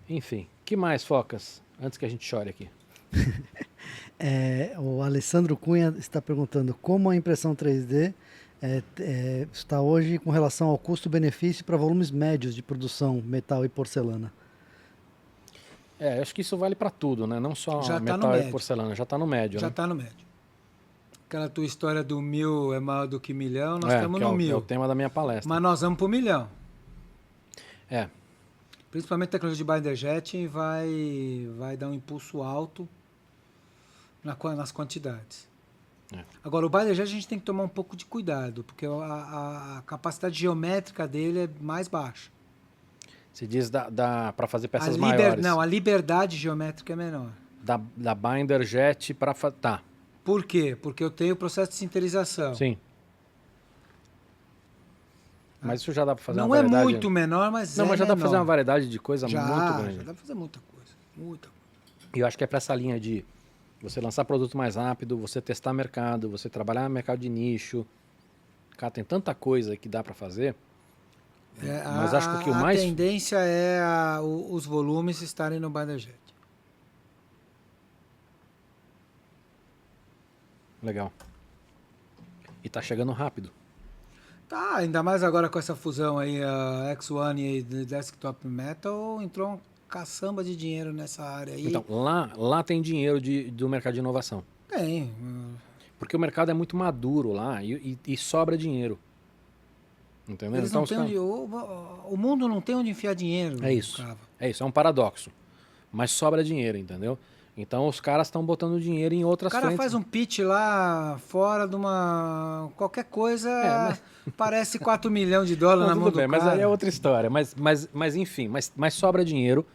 Enfim, que mais, Focas? Antes que a gente chore aqui. O Alessandro Cunha está perguntando como a impressão 3D está hoje com relação ao custo-benefício para volumes médios de produção metal e porcelana. Acho que isso vale para tudo, né? Não só Já tá metal no e médio. porcelana, já está no médio, Já né? está no médio. Aquela tua história do 1000 é maior do que milhão, nós estamos que no é 1000. o tema da minha palestra. Mas nós vamos para o milhão. É, Principalmente a tecnologia de binder jet vai dar um impulso alto nas quantidades. Agora, o binder jet a gente tem que tomar um pouco de cuidado, porque a capacidade geométrica dele é mais baixa. se diz para fazer peças maiores. Não, a liberdade geométrica é menor. Da binder jet para... Tá, Por quê? Porque eu tenho o processo de sinterização. sim. Mas isso já dá para fazer Não uma é variedade... muito menor, mas Não, é mas já dá para fazer menor. uma variedade de coisa Já muito grande. dá para fazer muita coisa. Muita coisa. E eu acho que é para essa linha de você lançar produto mais rápido, você testar mercado, você trabalhar no mercado de nicho. Cara, tem tanta coisa que dá para fazer. Mas acho que o que o mais... A tendência é os volumes estarem no binder jet. Legal. E tá chegando rápido. Tá, ainda mais agora com essa fusão aí, a X1 e Desktop Metal, entrou uma caçamba de dinheiro nessa área aí. Então, lá tem dinheiro do mercado de inovação. Tem. Porque o mercado é muito maduro lá e sobra dinheiro. Entendeu? Eles Então, não têm onde, o mundo não tem onde enfiar dinheiro. É isso. Cava. É isso, é um paradoxo. Mas sobra dinheiro, entendeu? Então os caras estão botando dinheiro em outras O cara frentes. faz um pitch lá fora de qualquer coisa, parece 4 milhões de dólares na mão Tudo do bem, cara. mas aí é outra história. Mas enfim, mas sobra dinheiro.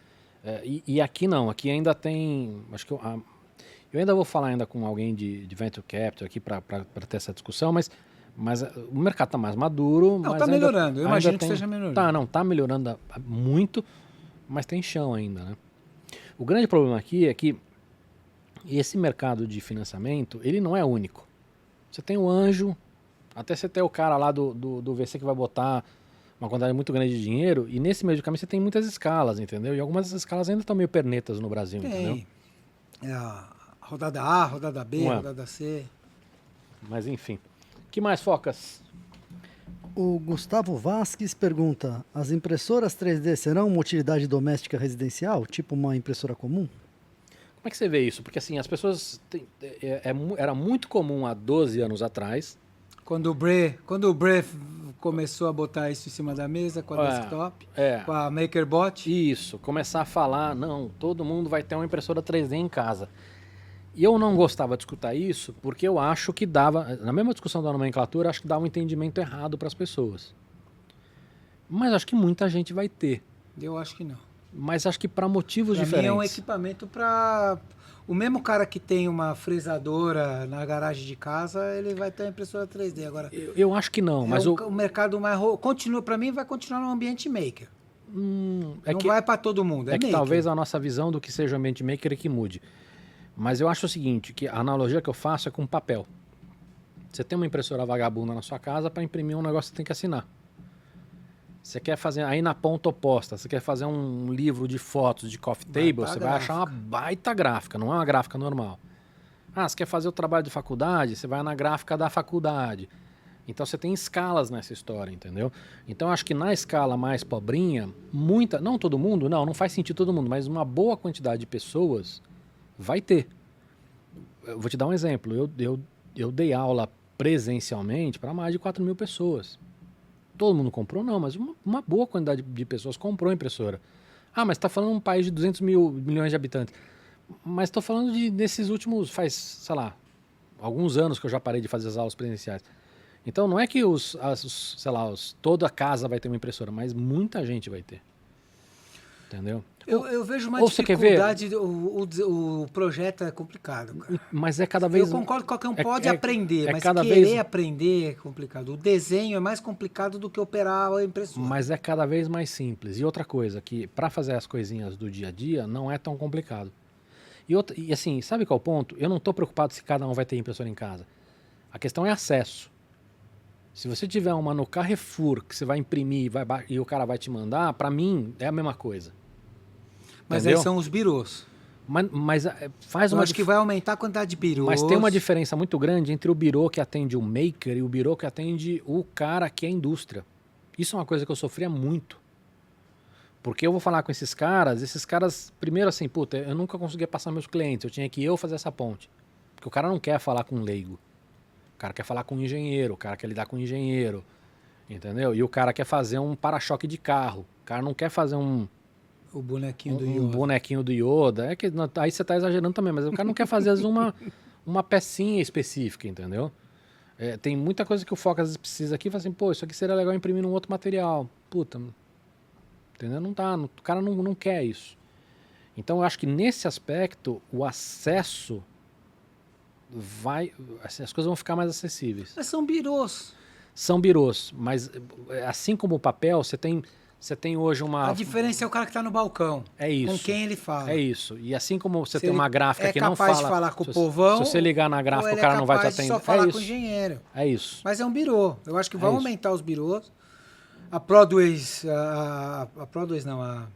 E aqui não, aqui ainda tem... Acho que eu ainda vou falar ainda com alguém de Venture Capital aqui para ter essa discussão, mas o mercado está mais maduro. Não, mas está melhorando. Eu imagino que tem, esteja melhorando. Está melhorando muito, mas tem chão ainda, né? O grande problema aqui é que esse mercado de financiamento, ele não é único. Você tem o anjo, até você ter o cara lá do VC que vai botar uma quantidade muito grande de dinheiro, e nesse meio de caminho você tem muitas escalas, entendeu? E algumas dessas escalas ainda estão meio pernetas no Brasil, entendeu? Tem. É a rodada A, rodada B, rodada C. Mas enfim. Que mais, Focas? O Gustavo Vasques pergunta: as impressoras 3D serão uma utilidade doméstica residencial, tipo uma impressora comum? Como é que você vê isso? Porque assim, as pessoas... era muito comum há 12 anos atrás. Quando o Bre começou a botar isso em cima da mesa com a desktop, com a MakerBot. Isso, começar a falar, não, todo mundo vai ter uma impressora 3D em casa. E eu não gostava de escutar isso porque eu acho que dava, na mesma discussão da nomenclatura, acho que dava um entendimento errado para as pessoas. Mas acho que muita gente vai ter. Eu acho que não. Mas acho que para motivos pra diferentes. Mim é um equipamento para... O mesmo cara que tem uma fresadora na garagem de casa, ele vai ter uma impressora 3D. Agora, eu acho que não, mas o mercado mais... Continua, para mim, vai continuar no ambiente maker. Não vai para todo mundo, é que maker. Talvez a nossa visão do que seja o ambiente maker é que mude. Mas eu acho o seguinte, que a analogia que eu faço é com papel. Você tem uma impressora vagabunda na sua casa, para imprimir um negócio você tem que assinar. Você quer fazer, aí na ponta oposta, você quer fazer um livro de fotos de coffee table, você vai achar uma baita gráfica, não é uma gráfica normal. Você quer fazer o trabalho de faculdade, você vai na gráfica da faculdade. Então você tem escalas nessa história, entendeu? Então eu acho que na escala mais pobrinha, não todo mundo, não faz sentido todo mundo, mas uma boa quantidade de pessoas vai ter. Eu vou te dar um exemplo, eu dei aula presencialmente para mais de 4 mil pessoas. Todo mundo comprou? Não, mas uma boa quantidade de pessoas comprou a impressora. Mas está falando de um país de 200 milhões de habitantes. Mas estou falando desses últimos, sei lá, alguns anos que eu já parei de fazer as aulas presenciais. Então não é que toda a casa vai ter uma impressora, mas muita gente vai ter. Entendeu? Eu vejo uma ou dificuldade, o projeto é complicado, cara. Mas é cada vez... Eu concordo que qualquer um pode aprender, mas aprender é complicado. O desenho é mais complicado do que operar a impressora. Mas é cada vez mais simples. E outra coisa, que para fazer as coisinhas do dia a dia não é tão complicado. E assim, sabe qual é o ponto? Eu não estou preocupado se cada um vai ter impressora em casa. A questão é acesso. Se você tiver uma no Carrefour que você vai imprimir e o cara vai te mandar, para mim é a mesma coisa. Mas Entendeu? aí são os birôs. Mas faz Eu uma acho que vai aumentar a quantidade de birôs. Mas tem uma diferença muito grande entre o birô que atende o maker e o birô que atende o cara que é indústria. Isso é uma coisa que eu sofria muito. Porque eu vou falar com esses caras, primeiro assim, puta, eu nunca conseguia passar meus clientes, eu tinha que fazer essa ponte. Porque o cara não quer falar com um leigo. O cara quer falar com um engenheiro, o cara quer lidar com um engenheiro, entendeu? E o cara quer fazer um para-choque de carro. O cara não quer fazer O bonequinho do Yoda. um bonequinho do Yoda. É que, aí você tá exagerando também, mas o cara não quer fazer às vezes uma pecinha específica, entendeu? Tem muita coisa que o Foca às vezes precisa aqui e fala assim, pô, isso aqui seria legal imprimir num outro material. Puta, entendeu? Não tá, o cara não quer isso. Então eu acho que nesse aspecto o acesso assim, as coisas vão ficar mais acessíveis. Mas são birôs. São birôs, mas assim como o papel, você tem hoje uma... A diferença é o cara que está no balcão. É isso. Com quem ele fala. É isso. E assim como você Se tem uma gráfica que não fala... É capaz de falar com o povão... Se você ligar na gráfica, ou ele o cara não vai te é capaz de atender. só falar com o engenheiro. É isso. Mas é um birô. Eu acho que vai isso. aumentar os birôs. A Prodways... A Prodways não, a...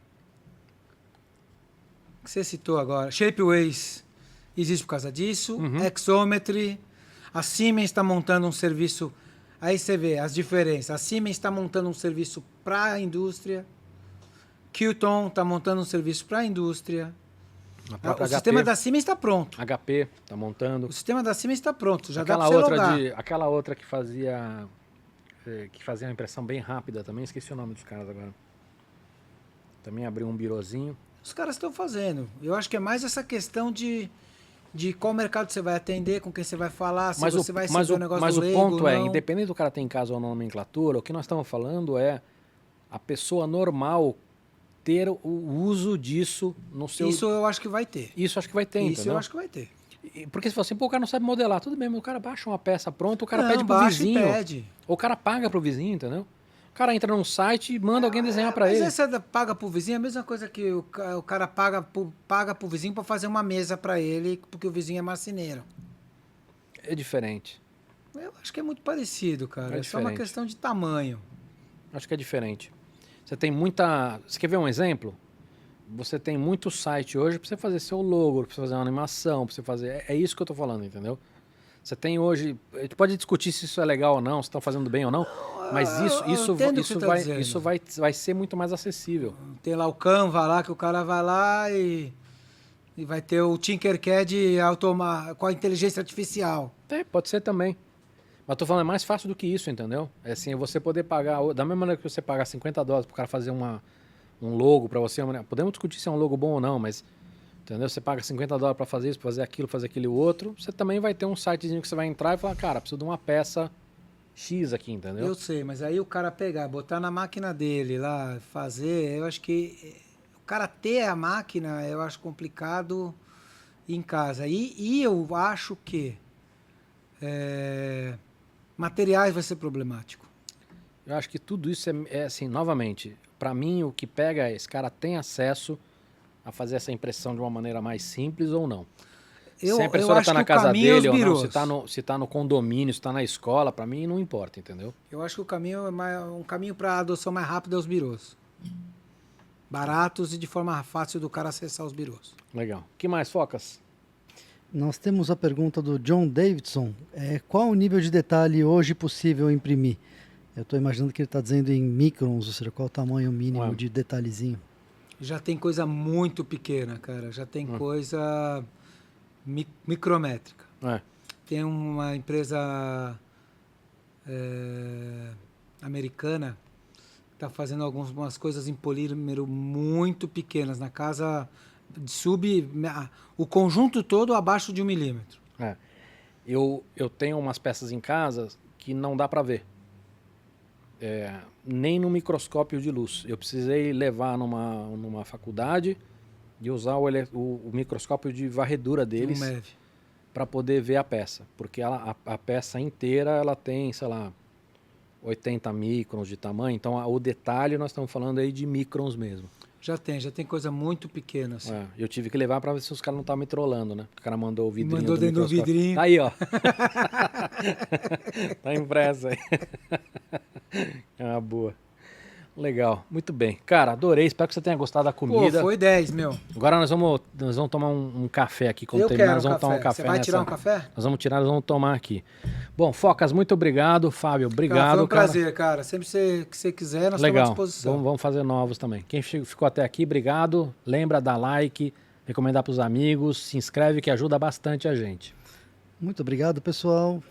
que você citou agora. Shapeways existe por causa disso. Exometry. A Siemens está montando um serviço... Aí você vê as diferenças. A Siemens está montando um serviço para a indústria. Qton está montando um serviço para a indústria. O sistema da Siemens está pronto. HP está montando. O sistema da Siemens está pronto. Já dá para você logar. Aquela outra que fazia uma impressão bem rápida também. Esqueci o nome dos caras agora. Também abriu um birozinho. Os caras estão fazendo. Eu acho que é mais essa questão de qual mercado você vai atender, com quem você vai falar, se você vai seguir o negócio do leigo. Mas o ponto é, independente do cara ter em casa ou não nomenclatura, o que nós estamos falando é a pessoa normal ter o uso disso no seu... Isso eu acho que vai ter. Isso acho que vai ter, Isso entendeu? eu acho que vai ter. Porque se você, pô, o cara não sabe modelar, tudo bem, mas o cara baixa uma peça pronta, o cara Não, pede pro vizinho. Pede. Ou o cara paga pro vizinho, entendeu? O cara entra num site e manda alguém desenhar para ele. Mas você paga pro vizinho, é a mesma coisa que o cara paga pro vizinho para fazer uma mesa para ele, porque o vizinho é marceneiro. É diferente. Eu acho que é muito parecido, cara. É só uma questão de tamanho. Acho que é diferente. Você tem muita... Você quer ver um exemplo? Você tem muito site hoje para você fazer seu logo, para você fazer uma animação, para você fazer... É isso que eu tô falando, entendeu? Você tem hoje... A gente pode discutir se isso é legal ou não, se estão fazendo bem ou não, mas isso vai ser muito mais acessível. Tem lá o Canva lá, que o cara vai lá e vai ter o Tinkercad com a inteligência artificial. Pode ser também. Mas tô falando, é mais fácil do que isso, entendeu? É assim, você poder pagar... Da mesma maneira que você pagar $50 pro cara fazer um logo para você... Podemos discutir se é um logo bom ou não, mas... Entendeu? Você paga $50 para fazer isso, fazer aquele outro. Você também vai ter um sitezinho que você vai entrar e falar, cara, preciso de uma peça X aqui, entendeu? Eu sei, mas aí o cara pegar, botar na máquina dele lá, fazer, eu acho que o cara ter a máquina, eu acho complicado em casa. E eu acho que materiais vai ser problemático. Eu acho que tudo isso é assim, novamente, para mim o que pega é esse cara tem acesso a fazer essa impressão de uma maneira mais simples ou não. Se a impressora está na casa dele ou não, se está no condomínio, se está na escola, para mim não importa, entendeu? Eu acho que o caminho é um caminho para a adoção mais rápida é os birôs. Baratos e de forma fácil do cara acessar os birôs. Legal. O que mais, Focas? Nós temos a pergunta do John Davidson. Qual o nível de detalhe hoje possível imprimir? Eu estou imaginando que ele está dizendo em microns, ou seja, qual o tamanho mínimo de detalhezinho. Já tem coisa muito pequena, cara. Já tem coisa micrométrica. Tem uma empresa americana que está fazendo algumas coisas em polímero muito pequenas, na casa de o conjunto todo abaixo de 1 milímetro. Eu tenho umas peças em casa que não dá para ver. Nem no microscópio de luz. Eu precisei levar numa faculdade e usar o microscópio de varredura deles para poder ver a peça. Porque a peça inteira ela tem, sei lá, 80 microns de tamanho. Então o detalhe nós estamos falando aí de microns mesmo. Já tem coisa muito pequena. Assim. Eu tive que levar para ver se os caras não estavam me trollando, né? O cara mandou o vidrinho. Mandou dentro do vidrinho. Tá aí, ó. Tá impresso aí. É uma boa. Legal, muito bem. Cara, adorei. Espero que você tenha gostado da comida. Pô, foi 10, meu. Agora nós vamos tomar um café aqui. Quando terminar, nós vamos tomar um café. Você vai tirar um café? Nós vamos tirar, nós vamos tomar aqui. Bom, Focas, muito obrigado. Fábio, obrigado. Cara, foi um prazer, cara. Sempre que você quiser, nós estamos à disposição. Vamos fazer novos também. Quem ficou até aqui, obrigado. Lembra, dá like, recomendar para os amigos, se inscreve que ajuda bastante a gente. Muito obrigado, pessoal.